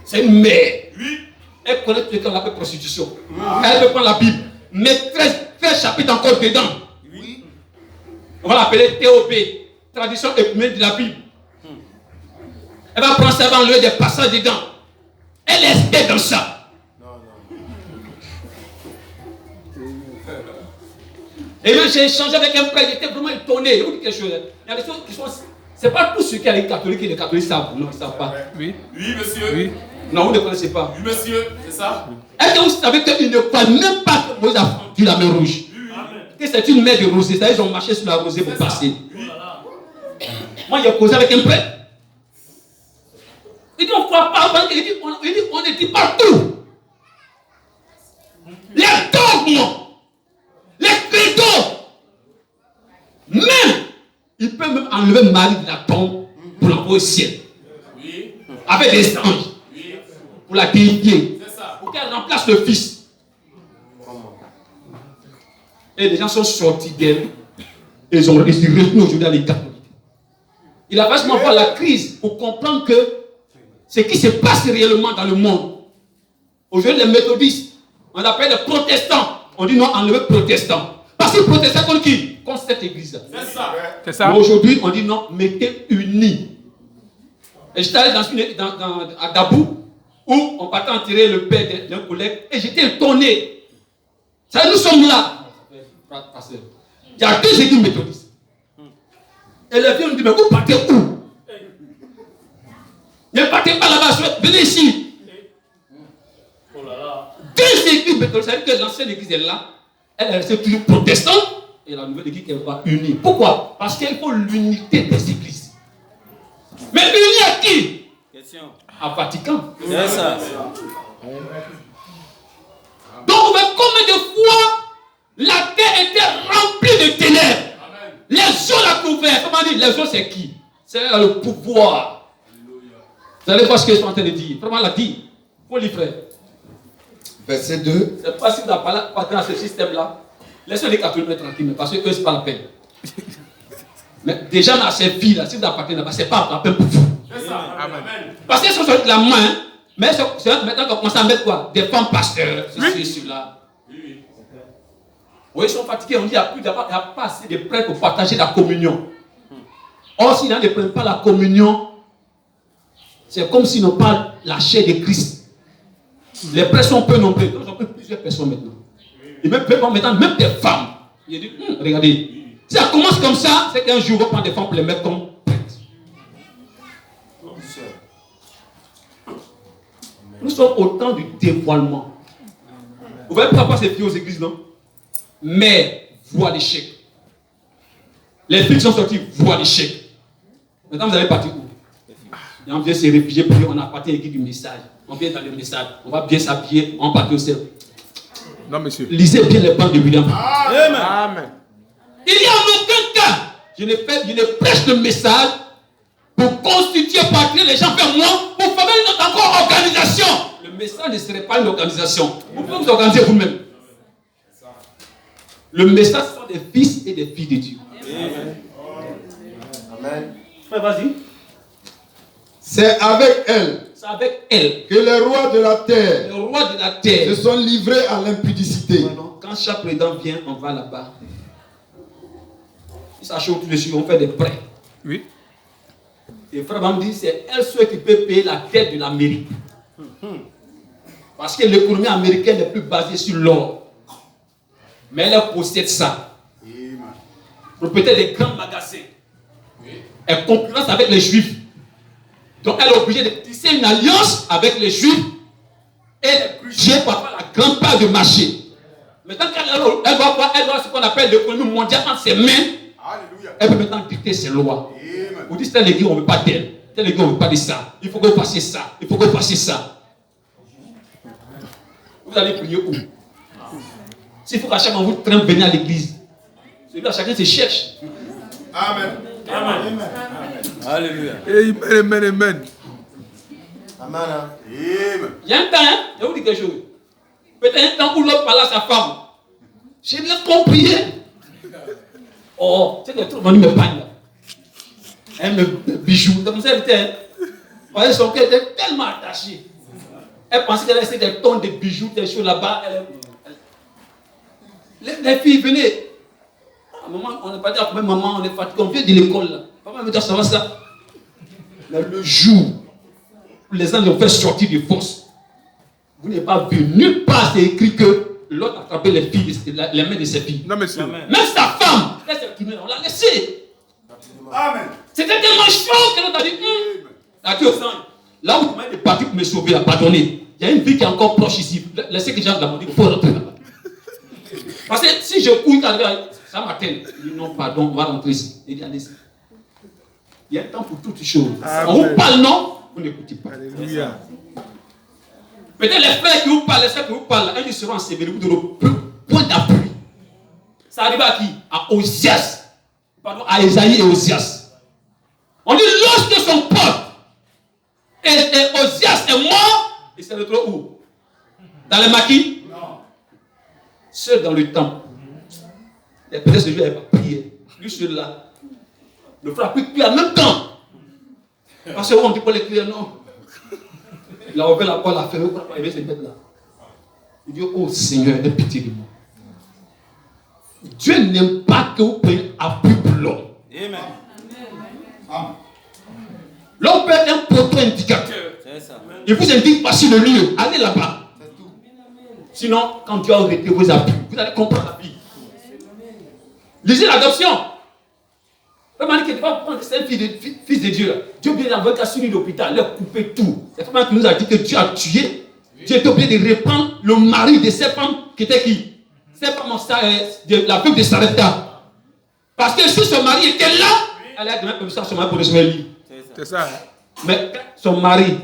C'est une mère. Oui. Elle connaît tout ce qu'on appelle prostitution. Elle peut prendre la Bible, mettre 13 chapitres encore dedans. Oui. On va l'appeler TOP, tradition œcuménique de la Bible. Elle va prendre ça, elle va enlever des passages dedans. Elle est experte dans ça. Et même j'ai échangé avec un prêtre, j'étais vraiment étonné. Je vous dis quelque chose. Il y a des choses qui sont. C'est pas tout ce qu'il y a les catholiques et les catholiques savent. Non, ils ne savent pas. Oui. Oui, monsieur. Oui. Non, vous ne connaissez pas. Oui, monsieur. C'est ça. Est-ce que vous savez qu'ils ne croient même pas que Moïse a fendu la mer rouge? que c'est une mer de rosée. C'est-à-dire qu'ils ont marché sur la rosée pour passer. Moi, j'ai causé avec un prêtre. Il dit, on ne croit pas. Il dit, on est dit partout. Les dogmes, les credos, même, il peut même enlever Marie de la tombe pour l'envoyer au ciel. Oui. Avec des anges. Oui. Pour la déifier. C'est ça. Pour qu'elle remplace le Fils. Et les gens sont sortis d'elle. Et ils ont retenu aujourd'hui dans les catholiques. Il a vachement voir la crise pour comprendre que ce qui se passe réellement dans le monde. Aujourd'hui, les méthodistes, on appelle les protestants. On dit non, enlevez protestants. Parce que protestants contre qui? Contre cette église. C'est ça. C'est ça. Mais aujourd'hui, on dit non, mettez unis. Et j'étais allé à Dabou, où on partait enterrer le père d'un collègue, et j'étais étonné. Ça, nous sommes là. Il y a 2 églises méthodistes. Et les vieux nous disent, mais vous partez où? Ne partez pas là-bas, venez ici. Oh là là. 2 églises méthodistes, ça veut dire que l'ancienne église est là, elle est restée toujours protestante, et la nouvelle église, elle va unir. Pourquoi? Parce qu'il faut l'unité des églises. Mais unie à qui? Question. À Vatican. C'est ça. Donc, combien de fois la terre était remplie de ténèbres? Les eaux la couvertent. Comment dire? Les eaux, c'est qui? C'est le pouvoir. Vous allez voir ce que je suis en train de dire. Vraiment, l'a dit. Pour les frères. Verset 2. C'est pas si vous n'avez pas dans ce système-là. Laissez les catholiques tranquilles, parce que eux, c'est pas la peine. Mais déjà, dans ces filles-là, si vous n'appartenez pas, c'est pas la peine pour vous. C'est ça. Amen. Parce qu'elles sont sur la main, mais maintenant qu'on commence à mettre quoi? Des femmes pasteurs, ceci, cela. Oui, ils sont fatigués. On dit qu'il n'y a pas assez de prêtres pour partager la communion. Or, s'ils ne prennent pas la communion, c'est comme s'ils n'ont pas la chair de Christ. Les prêtres sont peu nombreux. Donc, ils ont pris plusieurs personnes maintenant. Et même maintenant, même des femmes. Il dit, regardez, si ça commence comme ça, c'est qu'un jour, on va prendre des femmes pour les mettre comme prêtres. Nous sommes au temps du dévoilement. Vous voyez pourquoi c'est filles aux églises, non? Mais voix d'échec. Les filles sont sorties, voix d'échec. Maintenant, vous allez partir où? Et on vient se réfugier, puis on a parti l'équipe du message. On vient dans le message, on va bien s'habiller, on part au ciel. Non, monsieur. Lisez bien les bandes de William. Amen. Amen. Il n'y a en aucun cas, je ne prêche le message pour constituer, partir les gens vers moi, pour former une autre encore organisation. Le message ne serait pas une organisation. Vous pouvez vous organiser vous-même. Le message sont des fils et des filles de Dieu. Amen. Vas-y. C'est avec elle C'est avec elle que les rois de la terre le roi de la terre. se sont livrés à l'impudicité. Quand chaque président vient, on va là-bas. Il s'achète tout dessus, on fait des prêts. Oui. Et frère me dit, c'est elle seule qui peut payer la dette de l'Amérique. Parce que l'économie américaine n'est plus basée sur l'or. Mais elle possède ça. Propriétaire des grands magasins. Elle concurrence avec les Juifs. Donc elle est obligée de tisser une alliance avec les Juifs. Et j'ai parfois la grande part de marché. Maintenant, elle doit ce qu'on appelle l'économie mondiale entre ses mains. Elle peut maintenant dicter ses lois. Vous dites, telle église, on ne veut pas d'elle. Telle église, on ne veut pas de ça. Il faut que vous fassiez ça. Il faut que vous fassiez ça. Vous allez prier où? S'il faut qu'à chaque fois vous traînez venir à l'église, celui-là, chacun se cherche. Amen. Amen. Alléluia. Amen, amen. Amen. Il y a un temps, hein, je vous dis quelque chose. Peut-être un temps où l'autre parle à sa femme. Je l'ai compris. Oh, c'est que tout le monde me pagne là. Elle me bijoux. Comme ça, elle était. Voyez, son cœur était tellement attaché. Elle pensait qu'elle laissait des tonnes de bijoux, des choses là-bas. Les filles venaient. Ah, maman, on n'est pas dit après maman, on est fatigué, on vient de l'école là. Papa me dit, ça va ça. Mais le jour où les gens l'ont fait sortir de force, vous n'êtes pas vu. Nulle part c'est écrit que l'autre a attrapé les filles, les mains de ses filles. Non, monsieur. Même sa femme, on l'a laissé. Amen. C'était tellement chaud que l'autre a dit, a dit au sang, là où tu m'as été parti pour me sauver, pardonner. Il y a une vie qui est encore proche ici. Laissez que les gens demandent, il faut rentrer là-bas. Parce que si je cours, ça m'atteint. Il dit non, pardon, on va rentrer ici. Il dit allez-y. Il y a un temps pour toutes choses. On vous parle, non, vous n'écoutez pas. Alléluia. Peut-être les frères qui vous parlent, les frères qui vous parlent, ils seront ensevelis de nos points d'appui. Ça arrive à qui? À Osias. Pardon, à Esaïe et Osias. On dit lorsque son peuple et Osias est mort, il s'est retrouvé où? Dans les maquis? Non. Seul dans le temple. Et peut-être que Dieu n'avait pas prié. Lui seul là. Le frère a pu prier en même temps. Parce qu'on dit pas les prières, non. Il a ouvert la porte, la fermée, il va se mettre là. Il dit, oh Seigneur, aie pitié de moi. Dieu n'aime pas que vous preniez appui pour l'homme. Amen. L'homme peut être un poteau indicateur. Il vous indique pas sur le lieu. Allez là-bas. Sinon, quand Dieu a arrêté vos appuis, vous allez comprendre la vie. Lisez l'adoption. Le mari qui ne va pas prendre c'est un fils de Dieu. Dieu vient d'envoyer qu'à sur l'hôpital, il a coupé tout. C'est le qui nous a dit que Dieu a tué. Dieu était obligé de reprendre le mari de cette femme qui était qui? Cette femme, la femme de Sarepta. Parce que si son mari était là, elle a donné permission à son mari pour recevoir le lit. C'est ça. Mais son mari,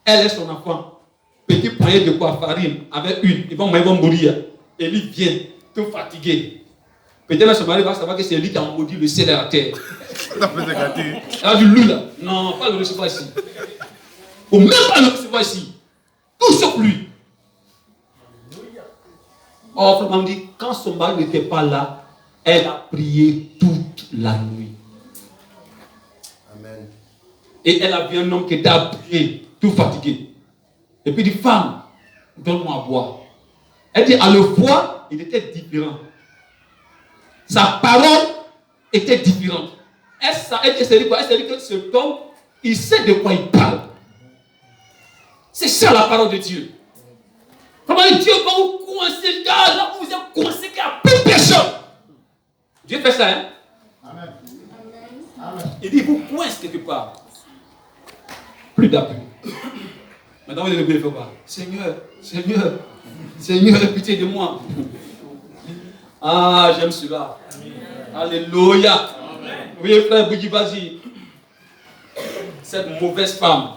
elle est son enfant. Petit poignet de quoi farine avec huile. Ils vont mourir. Et lui vient, tout fatigué. Peut-être son mari va savoir que c'est lui qui a maudit le ciel et la terre. Elle a vu lui là. Non, pas le recevoir ici. Ou même pas le recevoir ici. Tout sauf lui. Or, on dit, quand son mari n'était pas là, elle a prié toute la nuit. Amen. Et elle a vu un homme qui était appuyé, tout fatigué. Et puis il dit, femme, donne-moi à boire. Elle dit, à le voir, il était différent. Sa parole était différente. Elle dit quoi? Elle dit que cet homme, il sait de quoi il parle. C'est ça la parole de Dieu. Comment Dieu va vous coincer, car là où vous êtes coincé, qu'il n'y a plus personne. Dieu fait ça, hein? Amen. Il dit, vous coincez quelque part. Plus d'appui. Maintenant, vous devez faire quoi? Seigneur, Seigneur, Seigneur, aie pitié de moi. Ah, j'aime cela. Alléluia. Amen. Oui, frère Boudi, vas-y. Cette mauvaise femme.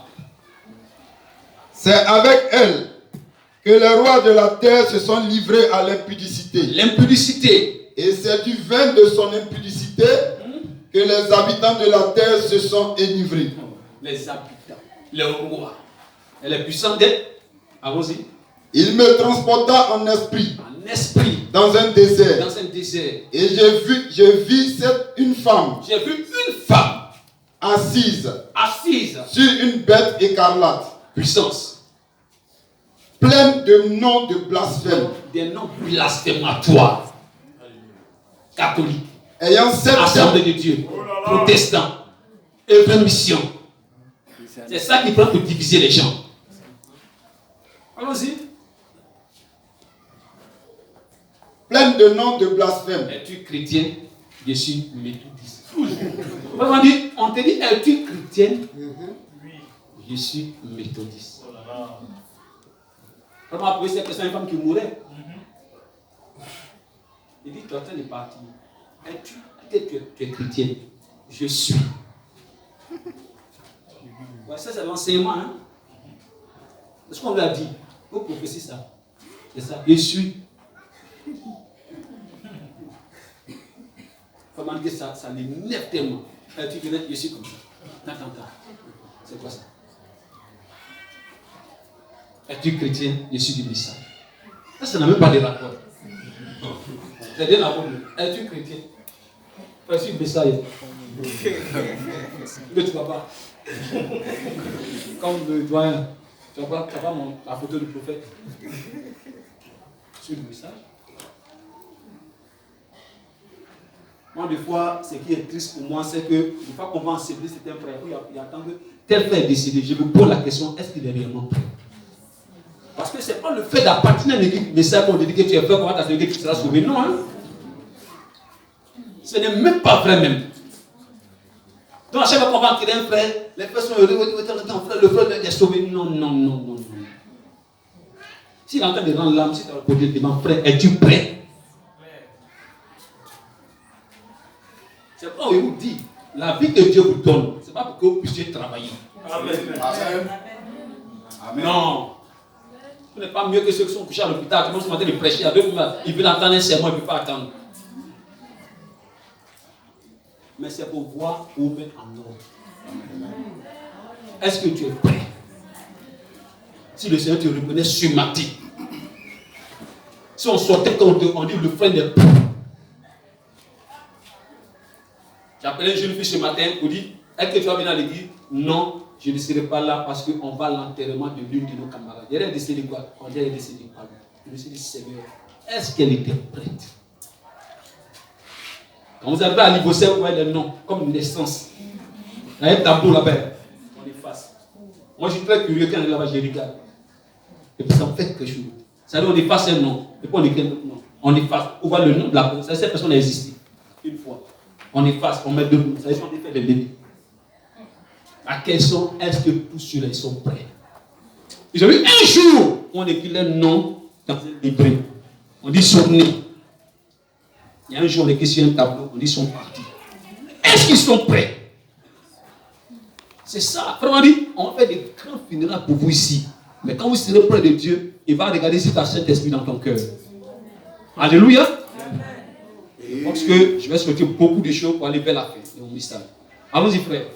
C'est avec elle que les rois de la terre se sont livrés à l'impudicité. L'impudicité. Et c'est du vin de son impudicité que les habitants de la terre se sont enivrés. Les habitants, les rois. Elle est puissante d'être. Allons-y. Il me transporta en esprit. En esprit. Dans un désert. Dans un désert. Et je vis une femme. J'ai vu une femme. Assise. Assise. Sur une bête écarlate. Puissance. Pleine de noms de blasphème. Des noms blasphématoires. Catholiques. Ayant 7 Assemblée de Dieu. Protestants. Œuvre mission. C'est ça qui prend pour diviser les gens. Allons-y. Pleine de noms de blasphème. Es-tu chrétien? Je suis méthodiste. On te dit, es-tu chrétienne? Je suis méthodiste. Comment après cette personne, une femme qui mourait? Il dit, tu es en train de partir. Tu es chrétienne? Je suis. Ouais, ça, c'est l'enseignement. Hein? C'est ce qu'on lui a dit. Vous prophétisez ça. C'est ça. Je suis. Comment dire ça? Ça l'énerve tellement. Tu connais, je suis comme ça. Attends. C'est quoi ça? Es-tu chrétien? Je suis du message. Ça n'a même pas de rapport. C'est bien la bonne. Es-tu chrétien? Je suis du message. Mais tu vas pas. Comme le doyen. Tu vas pas la photo du prophète. Je suis du message. Moi, des fois, ce qui est triste pour moi, c'est que des fois qu'on va ensevelir certains frères, il attend que tel frère est décédé. Je me pose la question, est-ce qu'il est réellement prêt? Parce que ce n'est pas le fait d'appartenir à l'église, mais c'est qu'on dit que tu es frère, comment tu as que tu seras sauvé. Non, hein? Ce n'est même pas vrai même. Donc à chaque fois qu'on va créer un frère, les frères sont heureux, le frère est sauvé. Non. S'il est en train de rendre l'âme, si tu as le côté de mon frère, es-tu prêt? C'est pourquoi il vous dit, la vie que Dieu vous donne, ce n'est pas pour que vous puissiez travailler. Amen. Amen. Non. Vous n'êtes pas mieux que ceux qui sont couchés à l'hôpital, qui vont se matin de prêcher à 2 mois. Ils veulent entendre un sermon, ils ne peuvent pas attendre. Mais c'est pour voir où mettre en ordre. Est-ce que tu es prêt? Si le Seigneur te reconnaît ce matin, si on sortait quand on dit le frère n'est pas. J'ai appelé une jeune fille ce matin pour dire, est-ce que tu vas venir à l'église? Non, je ne serai pas là parce qu'on va à l'enterrement de l'une de nos camarades. Elle est décédée quoi? On dit elle est décédée par lui. Je me suis dit, Seigneur, est-ce qu'elle était prête? Quand vous arrivez à l'Ivocet, vous voyez les noms, comme une naissance. Il y a un tableau là-bas, on efface. Moi je suis très curieux quand on est là-bas, je regarde. Et puis ça me fait quelque chose. Ça veut dire on efface un nom, et puis on écrit un autre nom. On efface, on voit le nom de la personne. Cette personne a existé une fois. On efface, on met deux noms. Ça veut dire qu'on fait des bébés. À quel son est-ce que tous ceux-là ils sont prêts? Ils ont eu un jour où on écrit leur nom dans un livret. On dit son nom. Il y a un jour on écrit sur un tableau, on dit son parti. Est-ce qu'ils sont prêts? C'est ça. Vraiment dit, on va faire des grands funérailles pour vous ici. Mais quand vous serez près de Dieu, il va regarder si tu as Saint-Esprit dans ton cœur. Alléluia. Parce que je vais souhaiter beaucoup de choses pour aller vers la fin de mon message. Allons-y, frère.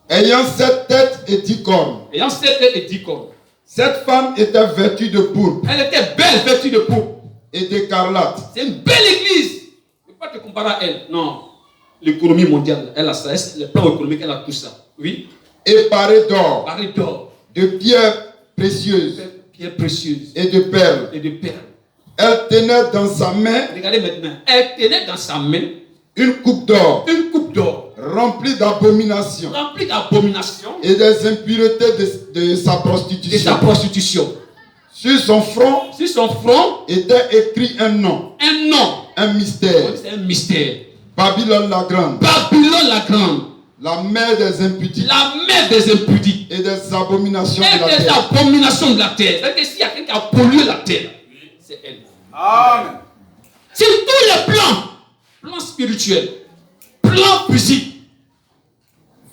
Ayant 7 têtes et 10 cornes. Ayant 7 têtes et 10 cornes. Cette femme était vêtue de pourpre. Elle était belle, vêtue de pourpre. Et d'écarlate. C'est une belle église. Je ne peux pas te comparer à elle. Non. L'économie mondiale, elle a ça. Le plan économique, elle a tout ça. Oui. Et parée d'or. Parée d'or. De pierres précieuses. Pierres précieuses. Et de perles. Et de perles. Elle tenait dans sa main. Regardez maintenant. Elle tenait dans sa main. Une coupe d'or. Une coupe d'or. Remplie d'abominations. Remplie d'abominations. Et des impuretés de sa prostitution. De sa prostitution. Sur son front. Sur son front. Était écrit un nom. Un nom. Un mystère. C'est un mystère. Babylone la grande. Babylone la grande. La mère des impudiques. La mère des impudiques. Et des abominations de la terre. Et des abominations de la terre. C'est-à-dire que s'il y a quelqu'un qui a pollué la terre, c'est elle. Amen. Sur tous les plans spirituels, plans physiques.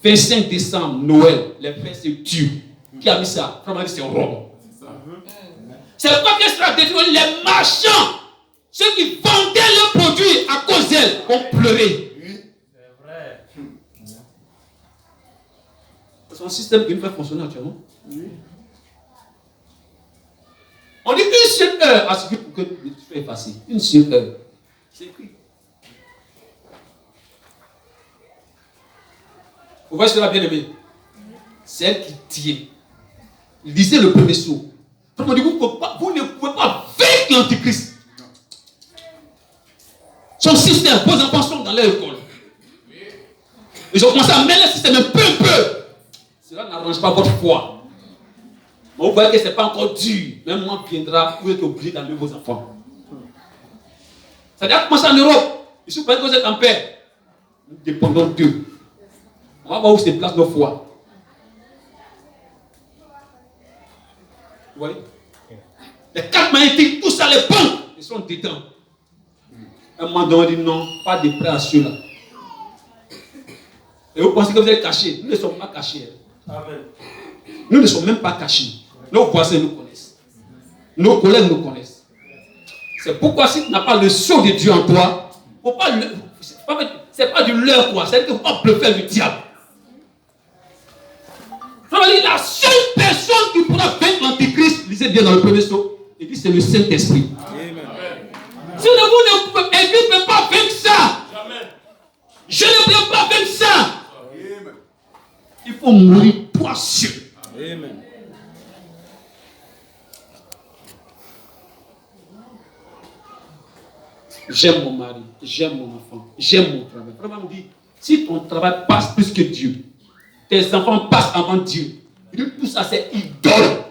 25 décembre, Noël, les frères se tuent. Qui a mis ça? Vraiment, c'est Rome. C'est pas que ça a détruit les marchands. Ceux qui vendaient leurs produits à cause d'elle ont pleuré. C'est vrai. C'est un système qui nous fait fonctionner actuellement. On dit une seule heure à ce que tu sois effacé. Une seule heure. C'est écrit. Vous voyez cela, bien aimé? C'est elle qui tient. Lisez le premier saut. Vous ne pouvez pas vaincre l'Antichrist. Son système, vos enfants sont dans leur école. Ils ont commencé à mêler le système un peu. Cela n'arrange pas votre foi. Mais vous voyez que ce n'est pas encore dur. Même un moment viendra où vous êtes obligé d'enlever vos enfants. Ça doit commencer en Europe. Il suffit que vous êtes en paix. Nous dépendons d'eux. On va voir où se place nos foi. Vous voyez? Les 4 magnétiques, tout ça, les banques, ils sont dedans. Un moment donné, on dit non, pas de prêt à ceux-là. Et vous pensez que vous êtes cachés? Nous ne sommes pas cachés. Amen. Nous ne sommes même pas cachés. Nos voisins nous connaissent. Nos collègues nous connaissent. C'est pourquoi si tu n'as pas le sceau de Dieu en toi, c'est pas du leurre quoi. C'est-à-dire qu'il ne faut pas bluffer le diable. La seule personne qui pourra vaincre l'Antichrist, lisez bien dans le premier sceau, il dit c'est le Saint-Esprit. Si vous ne pouvez pas vaincre ça, je ne peux pas vaincre ça. Il faut mourir toi seul. Amen. J'aime mon mari, j'aime mon enfant, j'aime mon travail. Vraiment me dit, si ton travail passe plus que Dieu, tes enfants passent avant Dieu, tout ça c'est idole.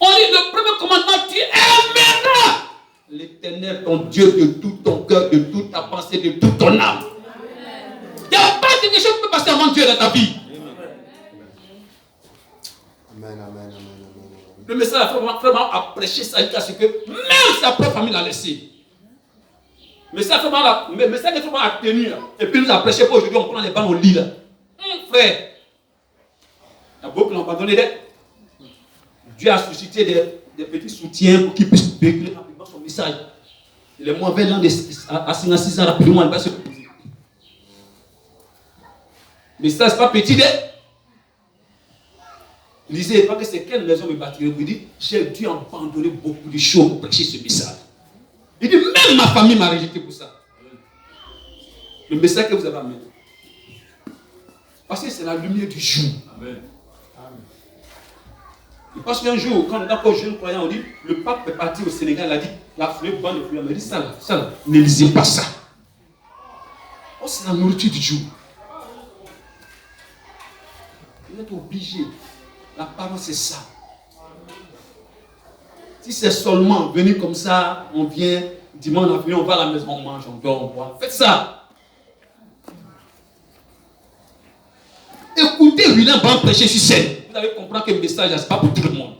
On lit le premier commandement, tu aimeras l'Éternel, ton Dieu, de tout ton cœur, de toute ta pensée, de toute ton âme. Il n'y a pas quelque chose qui peut passer avant Dieu dans ta vie. Amen. Le message a vraiment à prêcher ça jusqu'à ce que même sa propre famille l'a laissé. Mais ça fait mal à tenir. Et puis nous a prêché pas aujourd'hui, on prend les bancs au lit là. Frère, il y a beaucoup qui l'ont abandonné. Dieu a suscité des petits soutiens pour qu'ils puissent véhiculer rapidement son message. Et les mauvais langues à 6 ans rapidement, il va se poser. Mais ça, c'est pas petit. Lisez, pas que c'est quelle maison me bâtirait. Il dit, j'ai dû abandonner beaucoup de choses pour prêcher ce message. Il dit, même ma famille m'a rejeté pour ça. Le message que vous avez amené. Parce que c'est la lumière du jour. Amen. Parce qu'un jour, quand on est encore jeune croyant, on dit, le pape est parti au Sénégal, il a dit, la fleur bande de pluie. Il dit, ça là, ne lisez pas ça. Oh, c'est la nourriture du jour. Vous êtes obligé. La parole, c'est ça. Si c'est seulement venir comme ça, on vient, dimanche après, on va à la maison, on mange, on dort, on boit. Faites ça. Écoutez William Branham prêcher sur scène. Vous allez comprendre que le message, ce n'est pas pour tout le monde.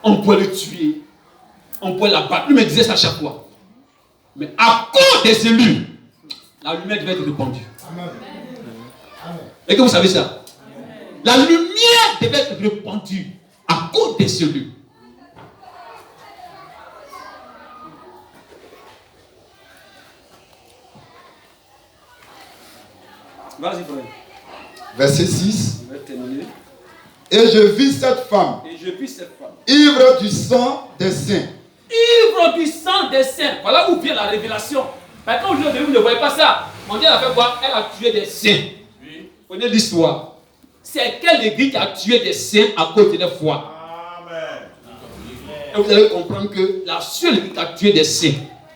On peut le tuer. On peut l'abattre. Lui me disait ça à chaque fois. Mais à cause des élus, la lumière devait être répandue. Amen. Et que vous savez ça? La lumière devait être répandue à cause des élus. Vas-y, frère. Verset 6. Et je vis cette femme. Ivre du sang des saints. Ivre du sang des saints. Voilà où vient la révélation. Maintenant, aujourd'hui, vous ne voyez pas ça. On dit, elle a fait quoi? Elle a tué des saints. Oui. Vous connaissez l'histoire. C'est quelle église qui a tué des saints à cause de leur foi? Amen. Et vous allez comprendre que la seule église qui a tué des saints,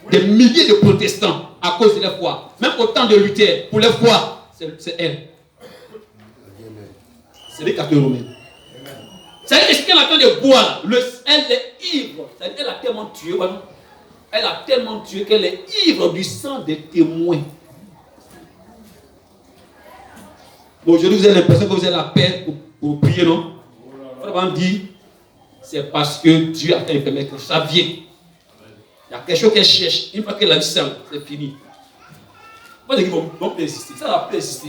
des milliers de protestants à cause de leur foi, même autant de Luther pour leur foi, c'est elle. C'est les catholiques romains. C'est-à-dire que ce qu'elle attend de boire, elle est ivre. C'est-à-dire qu'elle a tellement tué, voilà. Elle a tellement tué qu'elle est ivre du sang des témoins. Bon, aujourd'hui, vous avez l'impression que vous avez la paix pour prier, non? Vraiment dit, c'est parce que Dieu a fait permettre que ça vienne. Il y a quelque chose qu'elle cherche. Une fois qu'elle a vu ça, c'est fini. Moi, ils vont persister. Ça va persister.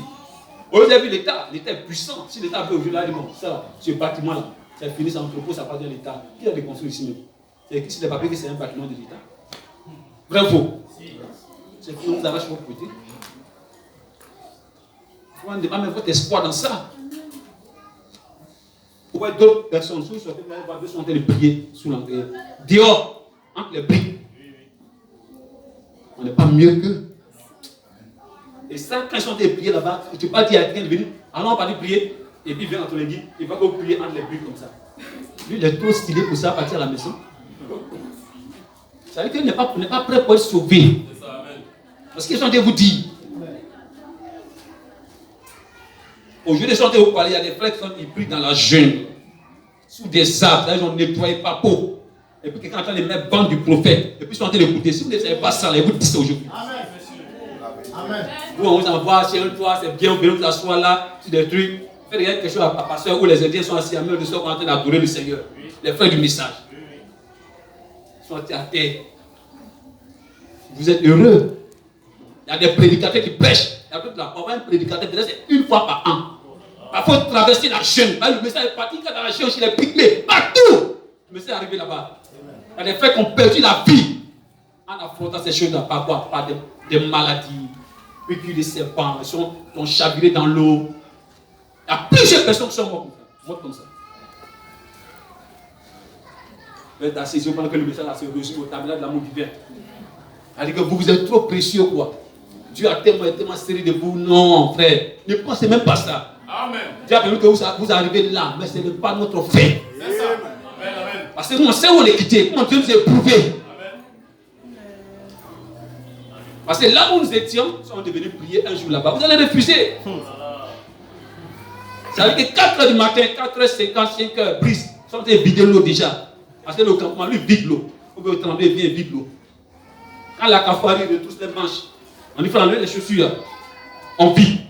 Vous avez vu l'État est puissant. Si l'État veut aujourd'hui, là, ça, ce bâtiment-là, c'est fini, c'est un entrepôt, ça appartient à l'État. Qui a déconstruit ici même? C'est écrit sur les papiers que c'est un bâtiment de l'État. Vrai ou faux? C'est que vous avez votre côté. Vous ne pas mettre votre espoir dans ça. Vous voyez d'autres personnes sous sont en train de prier sous l'entrée. Dehors, entre les briques. On n'est pas mieux qu'eux. Et ça, quand ils sont en train de prier là-bas, tu ne peux pas dire à quelqu'un de venir, allons on va aller prier, et puis il vient entre les guides, il va go prier entre les briques comme ça. Lui, il est trop stylé pour ça, partir à la maison. Ça veut dire qu'il n'est pas prêt pour être sauvé. Parce qu'ils sont en train de vous dire. Aujourd'hui, ils sont en train de vous parler, il y a des frères qui prient dans la jungle, sous des arbres, là, ils ont nettoyé pas peau. Et puis quelqu'un est en train de mettre bande du prophète, et puis ils sont en train d'écouter. Si vous ne savez pas ça, là, vous dites ça aujourd'hui. Amen. Nous, on vous envoie chez un toit, c'est bien, on peut nous asseoir là, sur des trucs. Faites quelque chose à pasteur où les Indiens sont assis à main de soi en train d'adorer le Seigneur. Les frères du message. Ils sont à terre. Vous êtes heureux. Il y a des prédicateurs qui prêchent. Il y a toute la parole, un prédicateur, c'est une fois par an. Parfois, il faut traverser la jungle. Le message est parti dans la jungle, chez les pygmées, partout. Le message est arrivé là-bas. Il y a des frères qui ont perdu la vie en affrontant ces choses-là. Par quoi? Par des maladies, piqûres de serpents, ils sont chavirés dans l'eau. Il y a plusieurs personnes qui sont mortes comme ça. Vous êtes assis pendant que le message a se reçu au tabernacle de l'amour divin. C'est-à-dire que vous êtes trop précieux, quoi. Dieu a tellement serré de vous. Non, frère. Ne pensez même pas ça. Amen. Dieu a permis que vous arrivez là, mais ce n'est pas notre fait. C'est ça. Amen. Parce que nous, on sait où on est quitté. Comment Dieu nous a éprouvé. Amen. Parce que là où nous étions, nous sommes devenus prier un jour là-bas. Vous allez refuser. Ça veut dire que 4h du matin, 4h50, 5h, brise, sont en train de vider l'eau déjà. Parce que le campement, lui, vide l'eau. Il faut que le tremblé vienne vide l'eau. Quand la cafarie retrousse les manches, on lui fait enlever les chaussures, on vide.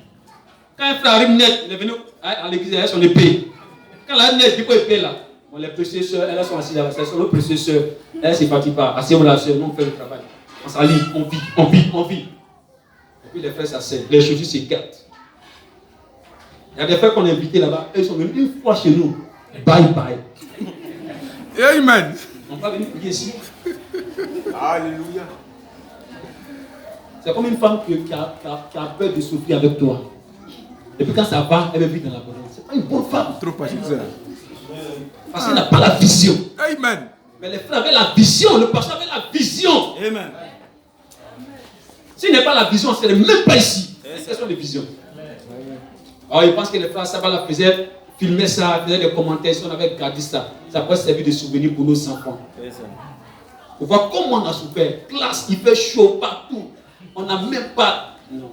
Quand un frère arrive net, il est venu à l'église avec son épée. Quand la net dit quoi épée là, Bon, les précieuses sœurs, elles sont assises là. Ce sont nos précieuses sœurs. Elles ne se fatiguent pas. Asseyons là, sœurs, nous on fait le travail. On s'allie, on vit. Et puis les frères s'asseyent. Les chaussures s'écartent. Il y a des frères qu'on a invités là-bas. Ils sont venus une fois chez nous. Bye bye. Amen. On va venir prier ici. Alléluia. C'est comme une femme qui a peur de souffrir avec toi. Et puis quand ça va, elle veut vivre dans la bonheur. C'est pas une bonne femme. Trop facile. Parce qu'elle n'a pas la vision. Amen. Mais les frères avaient la vision. Le pasteur avait la vision. Amen. S'il n'est pas la vision, ce n'est même pas ici. C'est une question de vision. Alors il pense que les frères Sabala faisaient, filmaient ça, faisaient des commentaires. Si on avait gardé ça, ça pourrait servir de souvenir pour nos enfants. On voit comment on a souffert. Classe, il fait chaud partout. On n'a même pas. Non.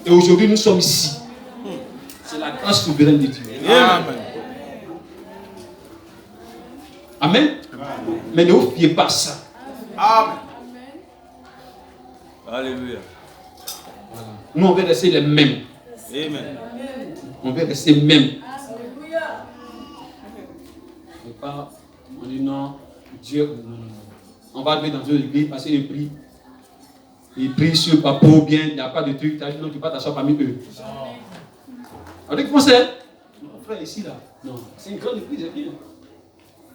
Et aujourd'hui, nous sommes ici. C'est la grâce souveraine de Dieu. Amen. Amen. Mais ne vous fiez pas à ça. Amen. Alléluia. Voilà. Nous, on veut rester les mêmes. Amen. On veut rester mêmes. Et pas, on dit non, Dieu, non. On va aller dans une église, parce qu'il prie. Il prie sur le papa ou bien, il n'y a pas de truc. Tu as dit non, tu ne peux pas t'asseoir parmi eux. On dit comment c'est? Mon frère ici là. Non, c'est une grande église, c'est bien.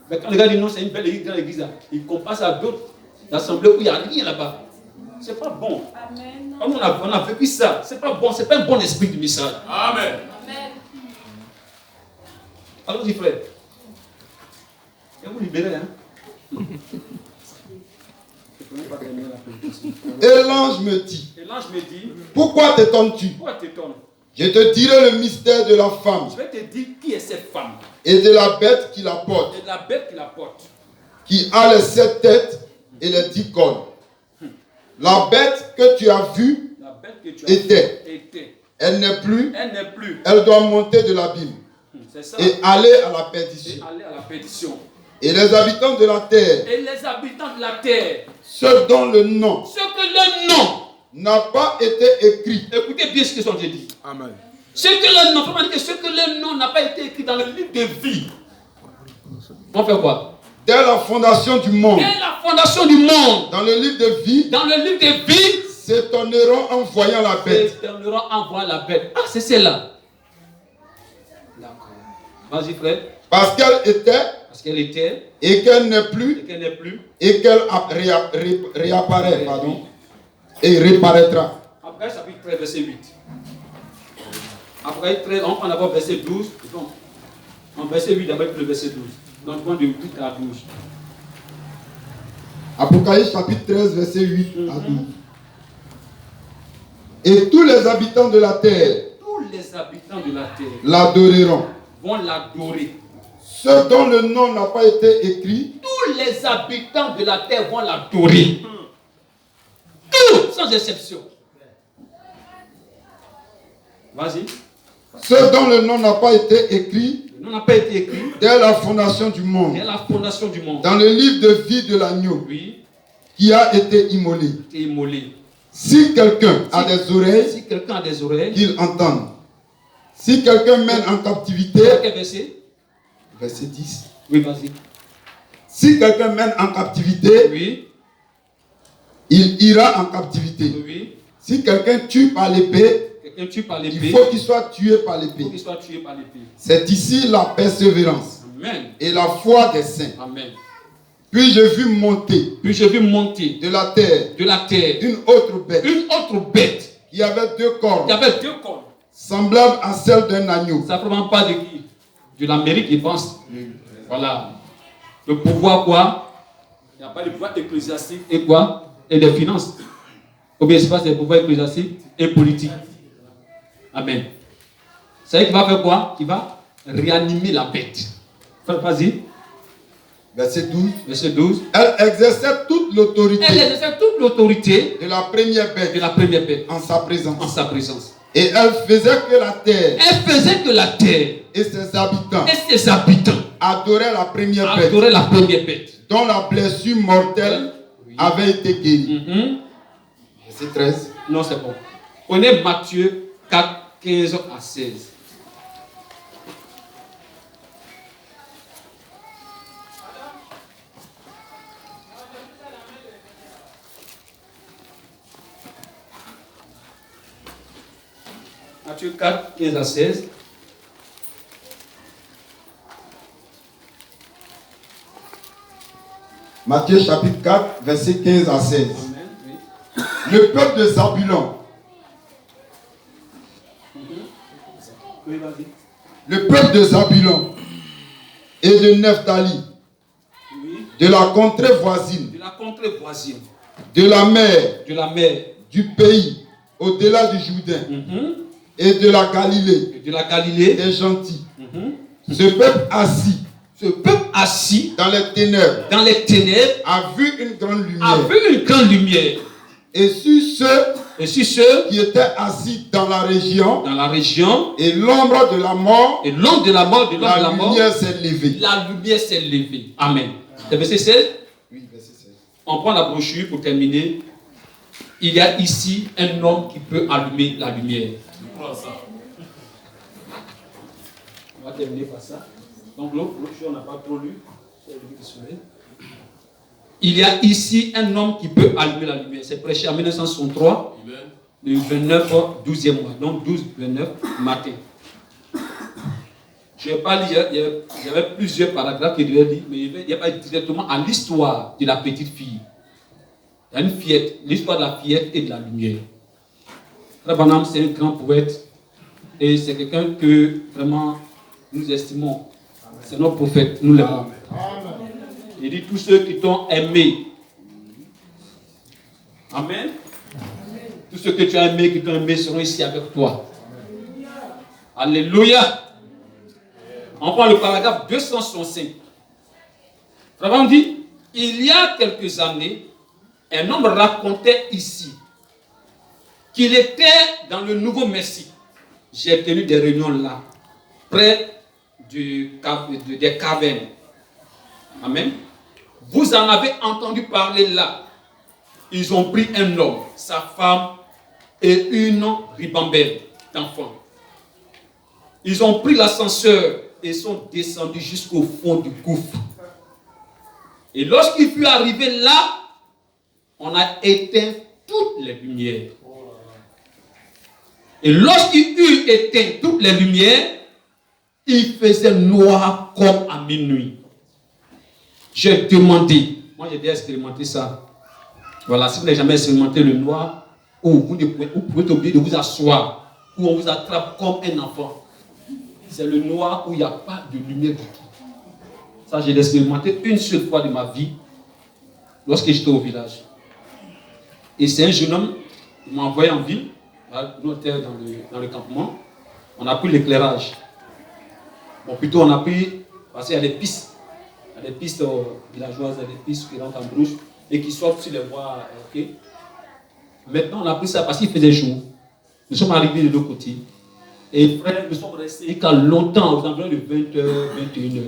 Mais quand les gars disent non, c'est une belle église, grande église là, ils comparent ça à d'autres assemblées où il n'y a rien là-bas. C'est pas bon. Amen. Comme on a vécu ça, c'est pas bon, c'est pas un bon esprit du message. Amen. Allons-y, frère. Et vous libérez, hein? Et l'ange me dit, pourquoi t'étonnes-tu? Pourquoi t'étonnes? Je te dirai le mystère de la femme Je vais te dire qui est cette femme. et de la bête qui la porte, Et de la bête qui la porte. qui a les 7 têtes et les 10 cornes. La bête que tu as vue La bête que tu as était. Elle n'est plus. Elle n'est plus. Elle doit monter de l'abîme C'est ça. et aller à la perdition. Et aller à la perdition. Et les habitants de la terre, Et les habitants de la terre, ceux dont le nom ceux que le nom, n'a pas été écrit, écoutez bien ce que sont dit. Amen. Ceux que le nom, comment dire que ceux que le nom n'a pas été écrit dans le livre de vie. On fait quoi? dès la fondation du monde, Dès la fondation du monde, dans le livre de vie, dans le livre de vie, s'étonneront en voyant la bête. s'étonneront en voyant la bête. Ah, c'est celle-là. D'accord. Vas-y, frère. Parce qu'elle était Parce qu'elle était, et qu'elle n'est et plus qu'elle n'est plus. et qu'elle réapparaît, pardon, et réapparaîtra. Après, chapitre 13, verset 8. Après 13, on prend d'abord verset 12. Donc, en verset 8, d'abord le verset 12. Donc, on prend de 8 à 12. Apocalypse chapitre 13, verset 8 à 12. Et tous les habitants de la terre Tous les habitants de la terre l'adoreront. vont l'adorer. Ceux dont le nom n'a pas été écrit, Tous les habitants de la terre vont l'adorer. Tous, sans exception. Vas-y. ceux dont le nom n'a pas été écrit Le nom n'a pas été écrit dès la fondation du monde, dès la fondation du monde. dans le livre de vie de l'agneau Oui, qui a été immolé. t'es immolé. Si quelqu'un a des oreilles, Si quelqu'un a des oreilles, qu'il entende. Si quelqu'un mène en captivité, quel verset? verset 10. Oui, vas-y. Si quelqu'un mène en captivité, Oui, il ira en captivité. oui. Si quelqu'un tue par l'épée, Quelqu'un tue par il l'épée. faut qu'il soit tué par Il faut l'épée. qu'il soit tué par l'épée. C'est ici la persévérance Amen. et la foi des saints. Amen. Puis j'ai vu monter Puis je vais monter de la terre de la terre une autre bête une autre bête qui avait 2 cornes, qui avait 2 cornes. semblable à celle d'un agneau. Ça ne provient pas de qui? De l'Amérique, je pense. Voilà. Le pouvoir quoi? Il n'y a pas de pouvoir ecclésiastique et quoi? Et des finances. Ou bien c'est pas des pouvoirs ecclésiastiques et politiques. Amen. C'est elle qui va faire quoi? Qui va réanimer la bête. Vas-y. Verset 12. Verset 12. Elle exerçait toute l'autorité Elle exerçait toute l'autorité de la première de bête la première bête en sa présence. en sa présence. Et elle faisait que la terre Elle faisait que la terre et ses habitants et ses habitants adoraient la première bête adoraient la première bête. dont la blessure mortelle avait été guérie. Verset 13. Non, c'est bon. Prenez Matthieu 4, 15 à 16. Matthieu 4, 15 à 16. Matthieu chapitre 4, verset 15 à 16. Amen. Oui. Le peuple de Zabulon, Oui, vas-y. le peuple de Zabulon et de Nephtali, Oui. de la contrée voisine, De la contrée voisine, de la mer, de la mer, du pays, au-delà du Jourdain, et de la Galilée, de la Galilée, des gentils. Ce peuple assis ce peuple assis dans les ténèbres dans les ténèbres a vu une grande a lumière. vu une grande lumière. Et sur ceux Et sur ceux qui étaient assis dans la région dans la région et l'ombre de la mort, et l'ombre de la mort, de l'ombre de la la mort, lumière s'est levée. la lumière s'est levée. Amen. C'est verset 16. Oui, verset 16. On prend la brochure pour terminer. Il y a ici un homme qui peut allumer la lumière. On va terminer par ça. Donc l'autre brochure, on n'a pas trop lu. Il y a ici un homme qui peut allumer la lumière. C'est prêché en 1963, le 29, 12e mois. Donc 12, 29, matin. Je ne vais pas lire, il y avait plusieurs paragraphes qui devaient lire, mais il n'y a pas directement à l'histoire de la petite fille. Il y a une fillette, l'histoire de la fillette et de la lumière. Frère Branham, c'est un grand poète et c'est quelqu'un que vraiment nous estimons. C'est notre prophète, nous l'aimons. Il dit tous ceux qui t'ont aimé. Amen. Tous ceux que tu as aimés, qui t'ont aimé seront ici avec toi. Alléluia. On prend le paragraphe 265. Frère dit, il y a quelques années, un homme racontait ici qu'il était dans le Nouveau Messie. J'ai tenu des réunions là, près des cavernes. Amen. Vous en avez entendu parler là. Ils ont pris un homme, sa femme et une ribambelle d'enfants. Ils ont pris l'ascenseur et sont descendus jusqu'au fond du gouffre. Et lorsqu'il fut arrivé là, on a éteint toutes les lumières. Et lorsqu'il eut éteint toutes les lumières, il faisait noir comme à minuit. J'ai demandé, moi j'ai déjà expérimenté ça. Voilà, si vous n'avez jamais expérimenté le noir, vous pouvez oublier de vous asseoir, où on vous attrape comme un enfant. C'est le noir où il n'y a pas de lumière du tout. Ça, j'ai expérimenté une seule fois de ma vie, lorsque j'étais au village. Et c'est un jeune homme, il m'a envoyé en ville, nous étions dans le campement, on a pris l'éclairage. Bon, plutôt on a pris, parce qu'il y a des pistes. Il y a des pistes villageoises, il y a des pistes qui rentrent en brousse et qui sortent sur les voies. Okay. Maintenant, on a pris ça parce qu'il faisait jour. Nous sommes arrivés de l'autre côté. Et frère, nous sommes restés jusqu'à longtemps, aux environs de 20h, 21h.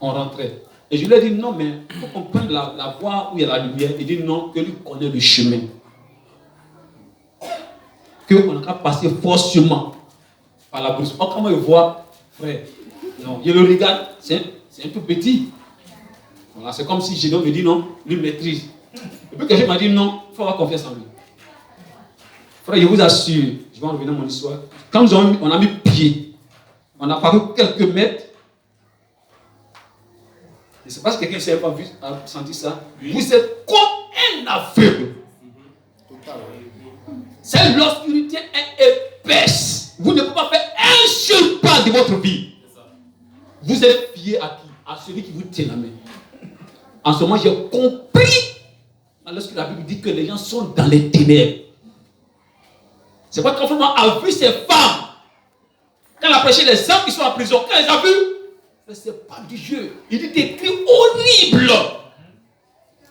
On rentrait. Et je lui ai dit non, mais il faut qu'on prenne la voie où il y a la lumière. Il dit non, que lui connaît le chemin. Qu'on n'a qu'à passer forcément par la brousse. Oh, comment il voit, frère? Non, je le regarde, c'est un tout petit. Voilà, c'est comme si Gédéon me dit non, lui maîtrise. Et puis quelqu'un m'a dit non, il faut avoir confiance en lui. Frère, je vous assure, je vais en revenir à mon histoire. Quand on a mis pied, on a parcouru quelques mètres. Je ne sais pas si quelqu'un s'est pas vu, a senti ça. Oui. Vous êtes comme un aveugle. C'est l'obscurité est épaisse. Vous ne pouvez pas faire un seul pas de votre vie. Vous êtes fié à qui? À celui qui vous tient la main. En ce moment, j'ai compris lorsque la Bible dit que les gens sont dans les ténèbres. C'est pas quand on a vu ces femmes, quand elle a prêché les hommes qui sont en prison, quand elle les a vus, c'est pas du jeu. Il dit des cris horribles.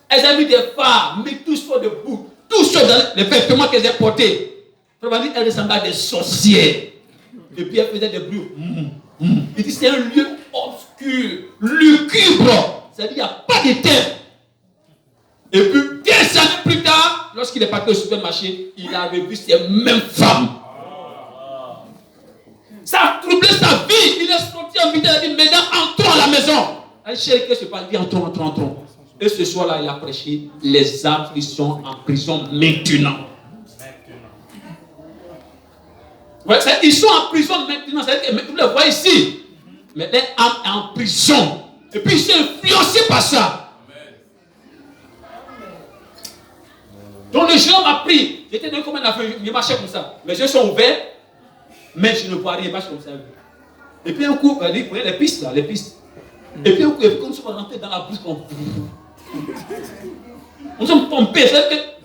Elles ont vu des femmes, mais tous sont debout, tous sont dans les vêtements qu'elles ont portés. Elles ressemblaient à des sorcières. Et puis elles faisaient des bruits. Il dit c'est un lieu obscur, lugubre. C'est-à-dire qu'il n'y a pas de terre. Et puis, des années plus tard, lorsqu'il est parti au supermarché, il avait vu ces mêmes femmes. Ça a troublé sa vie. Il est sorti en vitesse, il a dit, mesdames, entrons à la maison. Elle chérie, qu'est-ce qui se passe? Il dit, entrons. Et ce soir-là, il a prêché les âmes qui sont en prison maintenant. Ils sont en prison maintenant. Vous le voyez ici. Mais leur âme est en prison. Et puis ils sont influencés par ça. Donc le jeune homme a pris. J'étais dans comme un affaire, il marchait comme ça. Mes yeux sont ouverts, mais je ne vois rien, il marche comme ça. Et puis un coup, vous voyez les pistes là, les pistes. Et puis un coup, comme si on rentrait dans la bouche, nous sommes tombés,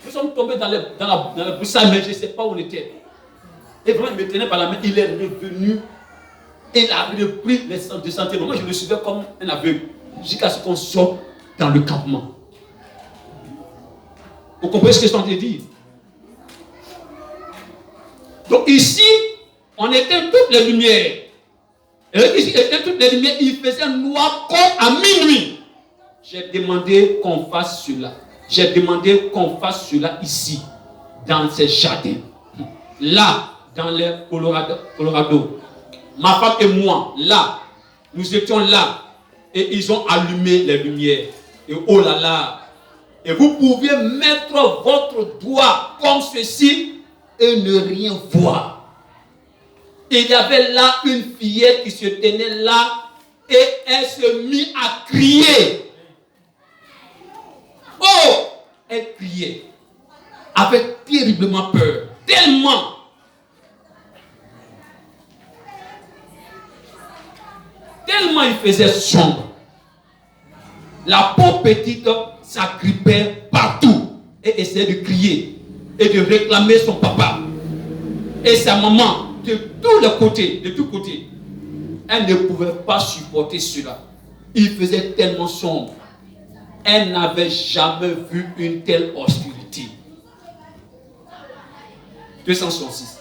nous sommes tombés dans la bouche, mais je ne sais pas où on était. Et vraiment, il me tenait par la main, il est revenu. Et il a repris les centres de santé. Moi, je le suivais comme un aveugle. Jusqu'à ce qu'on sorte dans le campement. Vous comprenez ce que je suis en train de dire? Donc ici, on éteint toutes les lumières. Et ici, il éteint toutes les lumières. Il faisait noir comme à minuit. J'ai demandé qu'on fasse cela. J'ai demandé qu'on fasse cela ici, dans ces jardins. Là, dans le Colorado. Ma femme et moi, là, nous étions là. Et ils ont allumé les lumières. Et oh là là. Et vous pouviez mettre votre doigt comme ceci et ne rien voir. Il y avait là une fillette qui se tenait là et elle se mit à crier. Oh! Elle criait. Avec terriblement peur. Tellement. Tellement il faisait sombre. La pauvre petite s'agrippait partout et essayait de crier et de réclamer son papa et sa maman de tous les côtés, de tous côtés. Elle ne pouvait pas supporter cela. Il faisait tellement sombre. Elle n'avait jamais vu une telle obscurité. 266.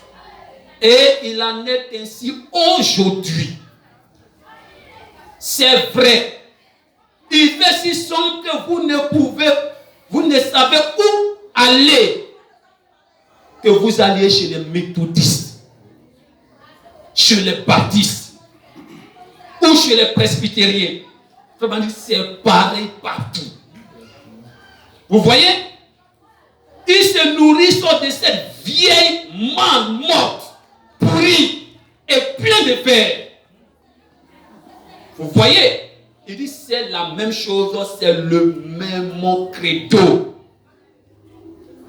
Et il en est ainsi aujourd'hui. C'est vrai. Il fait si sombre que vous ne savez où aller. Que vous alliez chez les méthodistes, chez les baptistes, ou chez les presbytériens. C'est pareil partout. Vous voyez? Ils se nourrissent de cette vieille manne morte, pourrie et pleine de fer. Vous voyez? Il dit c'est la même chose, c'est le même credo.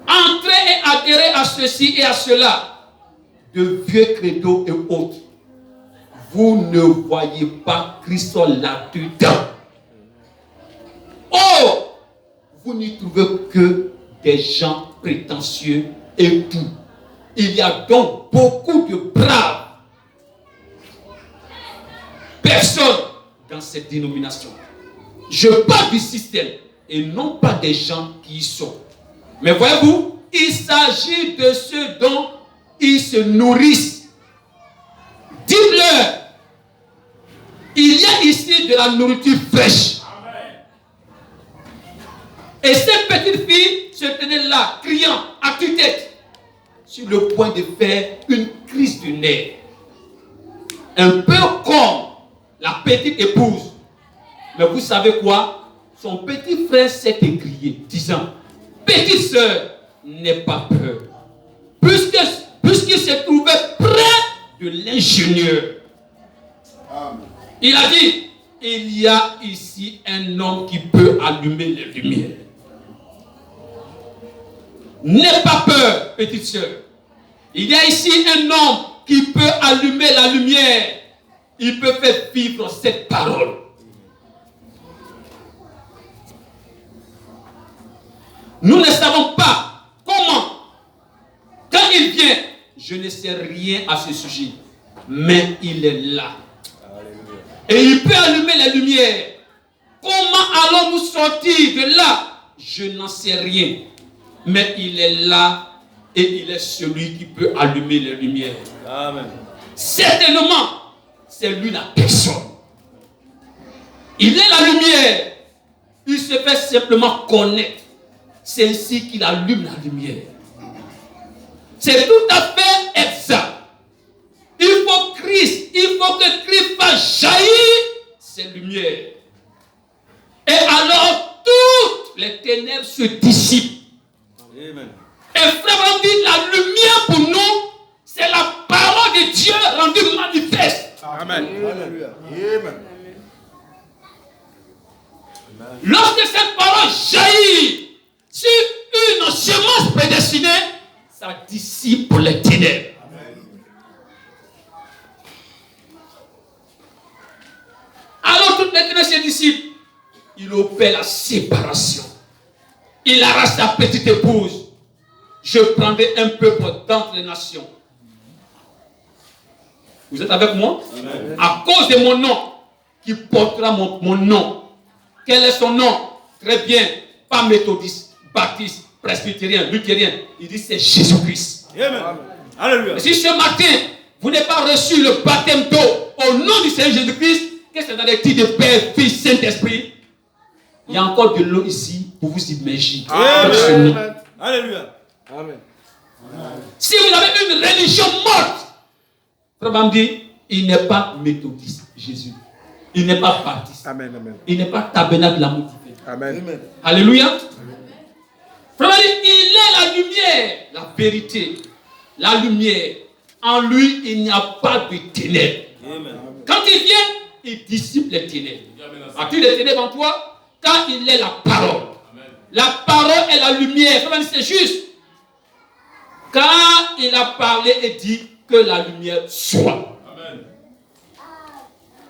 Entrez et adhérez à ceci et à cela. De vieux credos et autres. Vous ne voyez pas Christ là-dedans. Oh! Vous n'y trouvez que des gens prétentieux et tout. Il y a donc beaucoup de braves personnes dans cette dénomination. Je parle du système et non pas des gens qui y sont. Mais voyez-vous, il s'agit de ceux dont ils se nourrissent. Dites-leur, il y a ici de la nourriture fraîche. Et cette petite fille se tenait là, criant à tue-tête, sur le point de faire une crise du nerf. Un peu comme la petite épouse. Mais vous savez quoi? Son petit frère s'est écrié, disant, petite sœur, n'aie pas peur. Puisqu'il se trouvait près de l'ingénieur. Il a dit, il y a ici un homme qui peut allumer les lumières. N'aie pas peur, petite sœur. Il y a ici un homme qui peut allumer la lumière. Il peut faire vivre cette parole. Nous ne savons pas comment. Quand il vient, je ne sais rien à ce sujet. Mais il est là. Et il peut allumer la lumière. Comment allons-nous sortir de là? Je n'en sais rien. Mais il est là et il est celui qui peut allumer les lumières. Amen. Certainement, c'est lui la personne. Il est la lumière. Il se fait simplement connaître. C'est ainsi qu'il allume la lumière. C'est tout à fait exact. Il faut que Christ fasse jaillir ces lumières. Et alors, toutes les ténèbres se dissipent. Amen. Et frère, on dit la lumière pour nous, c'est la parole de Amen. Alléluia. Amen. Lorsque cette parole jaillit sur une semence prédestinée, ça dissipe les ténèbres. Alors toutes les ténèbres se dissipent. Il opère la séparation. Il arrache sa petite épouse. Je prendrai un peuple d'entre les nations. Vous êtes avec moi? Amen. À cause de mon nom, qui portera mon nom. Quel est son nom? Très bien. Pas méthodiste, baptiste, presbytérien, luthérien. Il dit c'est Jésus-Christ. Amen. Alléluia. Si ce matin, vous n'avez pas reçu le baptême d'eau au nom du Seigneur Jésus-Christ, que c'est dans les titres de Père, Fils, Saint-Esprit, il y a encore de l'eau ici pour vous immerger. Amen. Alléluia. Amen. Si vous avez une religion morte, Frère dit, il n'est pas méthodiste, Jésus. Il n'est pas baptiste. Amen. Amen. Il n'est pas tabernacle de l'amour divin. Amen. Amen. Alléluia. Frère dit, il est la lumière, la vérité, la lumière. En lui, il n'y a pas de ténèbres. Amen. Quand il vient, il dissipe les ténèbres. As-tu des ténèbres en toi? Quand il est la parole. Amen. La parole est la lumière. Frère, c'est juste. Quand il a parlé et dit que la lumière soit. Amen.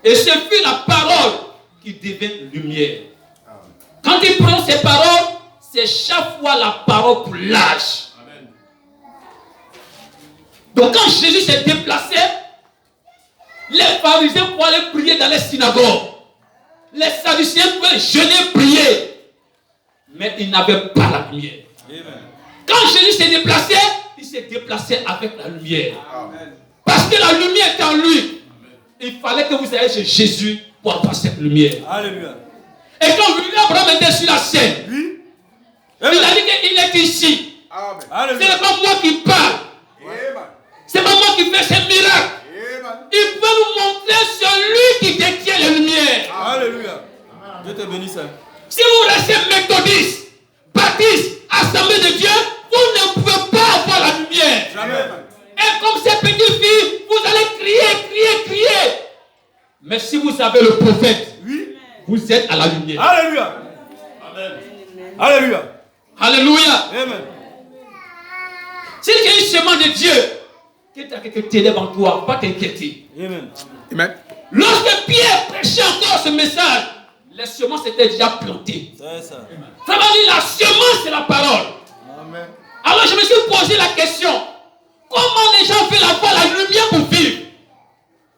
Et ce fut la parole qui devient lumière. Amen. Quand il prend ces paroles, c'est chaque fois la parole pour l'âge. Amen. Donc quand Jésus s'est déplacé, les pharisiens pouvaient aller prier dans les synagogues. Les sadducéens pouvaient jeûner, prier. Mais ils n'avaient pas la lumière. Amen. Quand Jésus s'est déplacé, il s'est déplacé avec la lumière. Amen. Parce que la lumière est en lui. Amen. Il fallait que vous ayez chez Jésus pour avoir cette lumière. Alléluia. Et quand Abraham était sur la scène, oui. Il a dit qu'il est ici. Amen. Ce n'est pas moi qui parle. Ce n'est pas moi qui fais ces miracles. Amen. Il peut nous montrer celui qui détient les lumières. Alléluia. Dieu te bénisse. Si vous restez méthodiste, baptiste, assemblée de Dieu, vous ne pouvez pas avoir la lumière. Jamais. Et comme ces petites filles, vous allez crier. Mais si vous avez le prophète, oui, vous êtes à la lumière. Alléluia. Amen. Alléluia. Alléluia. Amen. Si tu es une semence de Dieu, que tu as quelques ténèbres en toi, pas t'inquiéter. Amen. Amen. Lorsque Pierre prêchait encore ce message, les semences étaient déjà plantées. C'est ça. Ça veut dire la semence, c'est la parole. Amen. Alors je me suis posé la question, comment les gens veulent avoir la lumière pour vivre?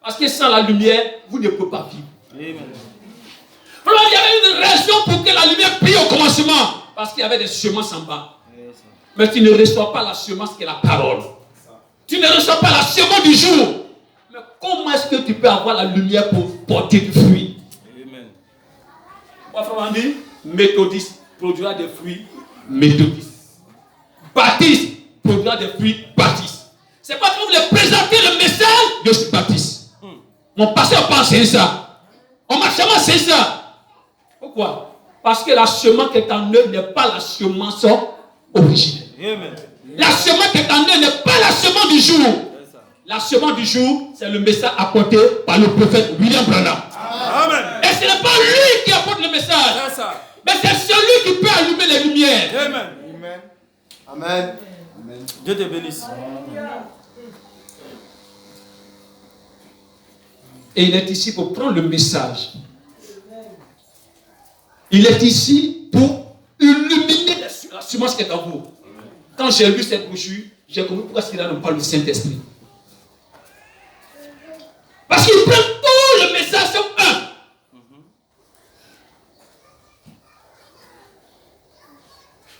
Parce que sans la lumière, vous ne pouvez pas vivre. Amen. Alors, il y avait une raison pour que la lumière brille au commencement. Parce qu'il y avait des semences en bas. Mais tu ne reçois pas la semence qui est la parole. Tu ne reçois pas la semence du jour. Mais comment est-ce que tu peux avoir la lumière pour porter du fruit? Amen. Moi, dit, méthodiste produira des fruits méthodistes. Baptiste produira des fruits baptistes. C'est pas que vous voulez présenter le message, je suis baptiste. Mon pasteur pense ça. On m'a jamais enseigné ça. Pourquoi? Parce que la semence qui est en eux n'est pas la semence originelle. Amen. La semence qui est en eux n'est pas la semence du jour. La semence du jour, c'est le message apporté par le prophète William Branham. Amen. Et ce n'est pas lui qui apporte le message. Mais c'est celui qui peut allumer les lumières. Amen. Amen. Amen. Amen. Dieu te bénisse. Et il est ici pour prendre le message. Il est ici pour illuminer la semence qui est en vous. Quand j'ai lu cette brochure, j'ai compris pourquoi il ne parle du Saint-Esprit. Parce qu'il prend tout le message sur un.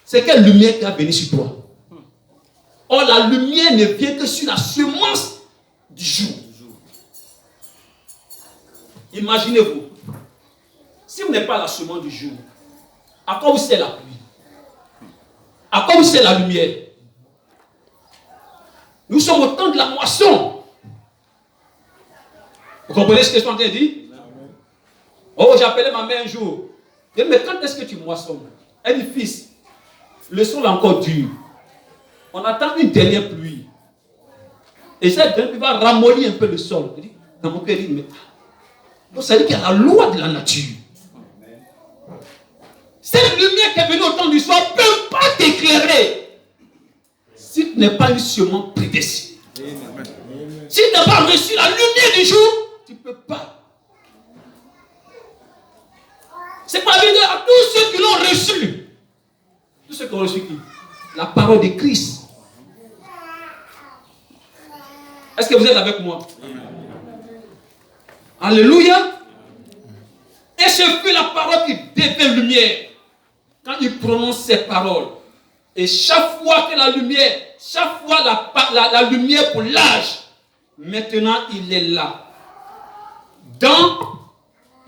C'est quelle lumière qui a béni sur toi? Or, la lumière ne vient que sur la semence du jour. Imaginez-vous, si vous n'êtes pas la semence du jour, à quoi vous sert la pluie? À quoi vous sert la lumière? Nous sommes au temps de la moisson. Vous comprenez ce que je suis en train de dire? Oh, j'ai appelé ma mère un jour. Je dis, mais quand est-ce que tu moissonnes? Elle dit, fils, le sol est encore dur. On attend une dernière pluie. Et cette dernière pluie va ramollir un peu le sol. Je dis, dans mon cœur, il dit, mais donc ça veut dire qu'il y a la loi de la nature. Cette lumière qui est venue au temps du soir ne peut pas t'éclairer si tu n'es pas eu seulement prédestiné. Si tu n'as pas reçu la lumière du jour, tu ne peux pas. C'est pas évident à tous ceux qui l'ont reçu. Tous ceux qui ont reçu qui? La parole de Christ. Est-ce que vous êtes avec moi? Alléluia. Et ce fut la parole qui devient lumière. Quand il prononce ces paroles. Et chaque fois que la lumière, chaque fois la lumière pour l'âge, maintenant il est là.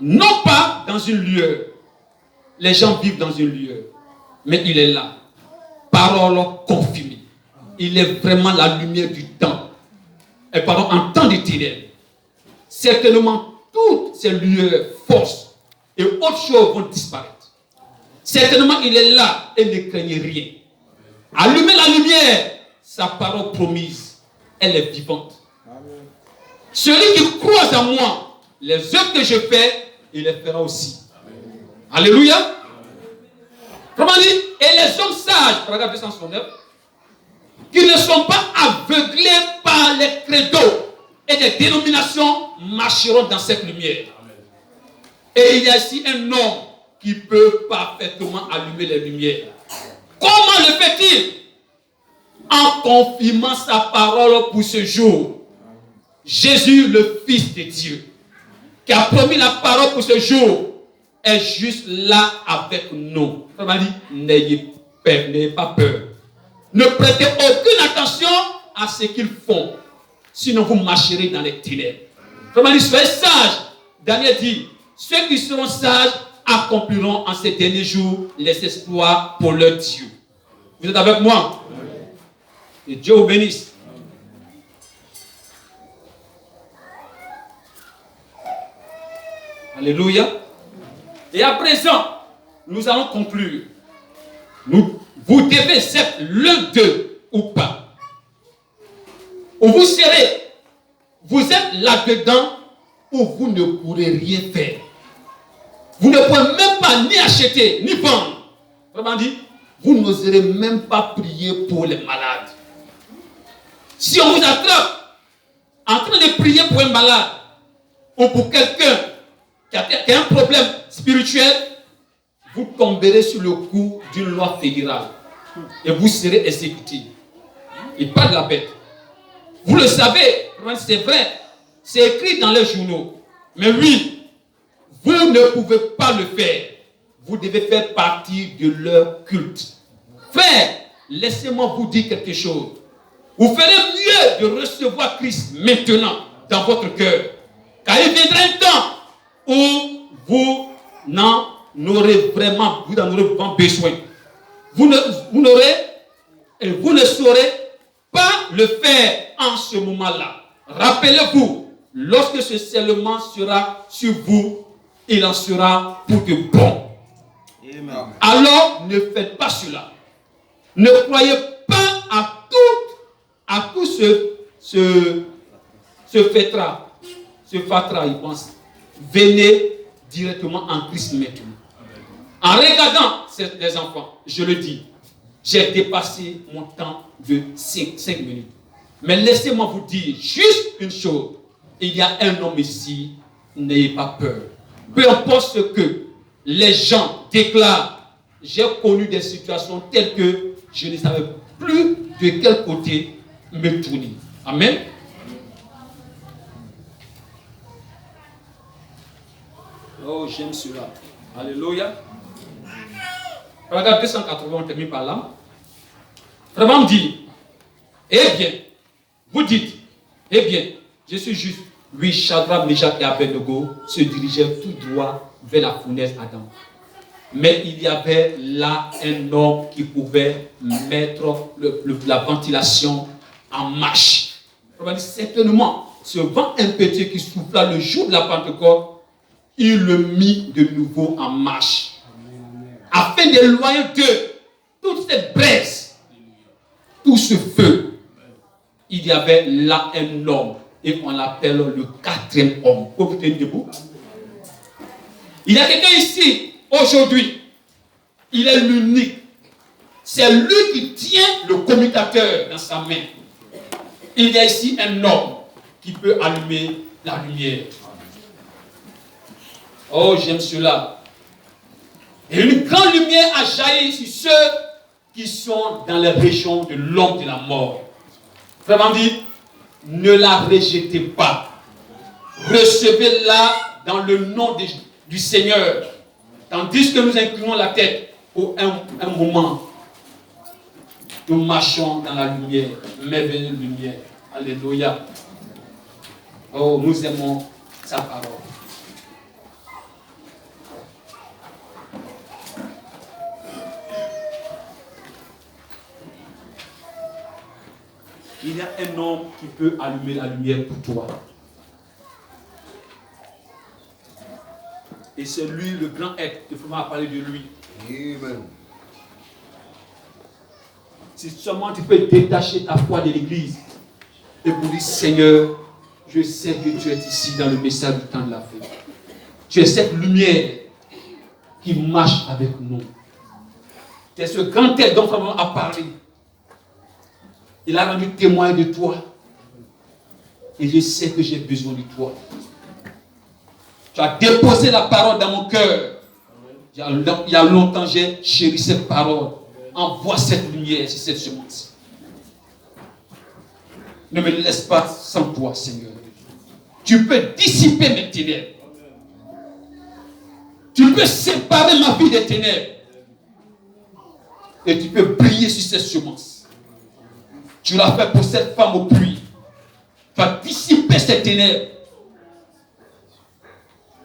Non pas dans une lueur. Les gens vivent dans une lueur. Mais il est là. Parole confirmée. Il est vraiment la lumière du temps. Et pardon, en temps de ténèbres. Certainement, toutes ces lueurs fausses et autres choses vont disparaître. Certainement, il est là et ne craignez rien. Allumez la lumière. Sa parole promise, elle est vivante. Amen. Celui qui croit en moi, les œuvres que je fais, il les fera aussi. Amen. Alléluia. Comment dit? Et les hommes sages, paragraphe 269, qui ne sont pas aveuglés par les credos et les dénominations, marcheront dans cette lumière. Amen. Et il y a ici un homme qui peut parfaitement allumer les lumières. Comment le fait-il? En confirmant sa parole pour ce jour. Jésus, le Fils de Dieu, qui a promis la parole pour ce jour, est juste là avec nous. Comment dit? N'ayez pas peur. Ne prêtez aucune attention à ce qu'ils font. Sinon vous marcherez dans les ténèbres. Comment dit? Soyez sages. Daniel dit, ceux qui seront sages accompliront en ces derniers jours les exploits pour leur Dieu. Vous êtes avec moi? Et Dieu vous bénisse. Alléluia. Et à présent, nous allons conclure. Vous devez être l'un d'eux ou pas. Ou vous serez, vous êtes là-dedans où vous ne pourrez rien faire. Vous ne pouvez même pas ni acheter, ni vendre. Vraiment dit, vous n'oserez même pas prier pour les malades. Si on vous attrape en train de prier pour un malade ou pour quelqu'un qui a un problème spirituel, vous tomberez sur le coup d'une loi fédérale et vous serez exécuté. Et pas de la bête. Vous le savez, c'est vrai, c'est écrit dans les journaux. Mais oui, vous ne pouvez pas le faire. Vous devez faire partie de leur culte. Frère, laissez-moi vous dire quelque chose. Vous ferez mieux de recevoir Christ maintenant dans votre cœur. Car il viendra un temps où vous n'en aurez vraiment besoin. Vous ne saurez pas le faire en ce moment-là. Rappelez-vous, lorsque ce scellement sera sur vous, il en sera pour de bon. Amen. Alors, ne faites pas cela. Ne croyez pas à tout ce fatra, il pense. Venez directement en Christ maintenant. En regardant les enfants, je le dis, j'ai dépassé mon temps de 5 minutes. Mais laissez-moi vous dire juste une chose. Il y a un homme ici, n'ayez pas peur. Peu importe ce que les gens déclarent, j'ai connu des situations telles que je ne savais plus de quel côté me tourner. Amen. Oh, j'aime cela. Alléluia. Paragraphe 280, on termine par là. Vraiment me dit, eh bien, vous dites, eh bien, je suis juste. Lui, Shadrach, Meshach et Abednego se dirigeaient tout droit vers la fournaise Adam. Mais il y avait là un homme qui pouvait mettre la ventilation en marche. Certainement, ce vent impétueux qui souffla le jour de la Pentecôte, il le mit de nouveau en marche. Afin d'éloigner de toute cette braise, ce feu, il y avait là un homme et on l'appelle le quatrième homme. Vous tenir debout. Il y a quelqu'un ici, aujourd'hui, il est l'unique. C'est lui qui tient le commutateur dans sa main. Il y a ici un homme qui peut allumer la lumière. Oh, j'aime cela. Et une grande lumière a jailli sur ceux qui sont dans les régions de l'ombre de la mort. Vraiment dit, ne la rejetez pas. Recevez-la dans le nom du Seigneur. Tandis que nous inclinons la tête pour un moment. Nous marchons dans la lumière, merveilleuse lumière. Alléluia. Oh, nous aimons sa parole. Il y a un homme qui peut allumer la lumière pour toi. Et c'est lui, le grand être, que Frère a parlé de lui. Amen. Si seulement tu peux détacher ta foi de l'église et pour dire, Seigneur, je sais que tu es ici dans le message du temps de la fête. Tu es cette lumière qui marche avec nous. Tu es ce grand être dont Frère a parlé. Il a rendu témoin de toi. Et je sais que j'ai besoin de toi. Tu as déposé la parole dans mon cœur. Il y a longtemps, j'ai chéri cette parole. Envoie cette lumière sur cette semence. Ne me laisse pas sans toi, Seigneur. Tu peux dissiper mes ténèbres. Tu peux séparer ma vie des ténèbres. Et tu peux briller sur cette semence. Tu l'as fait pour cette femme au puits. Tu as dissipé ces ténèbres.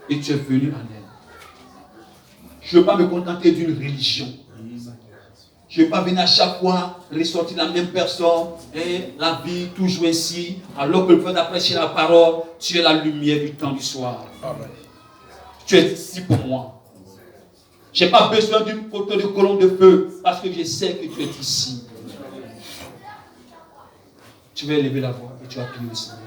Et tu es venu en elle. Je ne veux pas me contenter d'une religion. Je ne vais pas venir à chaque fois ressortir la même personne, et la vie toujours ainsi, alors que le fait d'apprêcher la parole, tu es la lumière du temps du soir. Amen. Tu es ici pour moi. Je n'ai pas besoin d'une photo de colonne de feu, parce que je sais que tu es ici. Tu vas élever la voix et tu vas prier le Seigneur.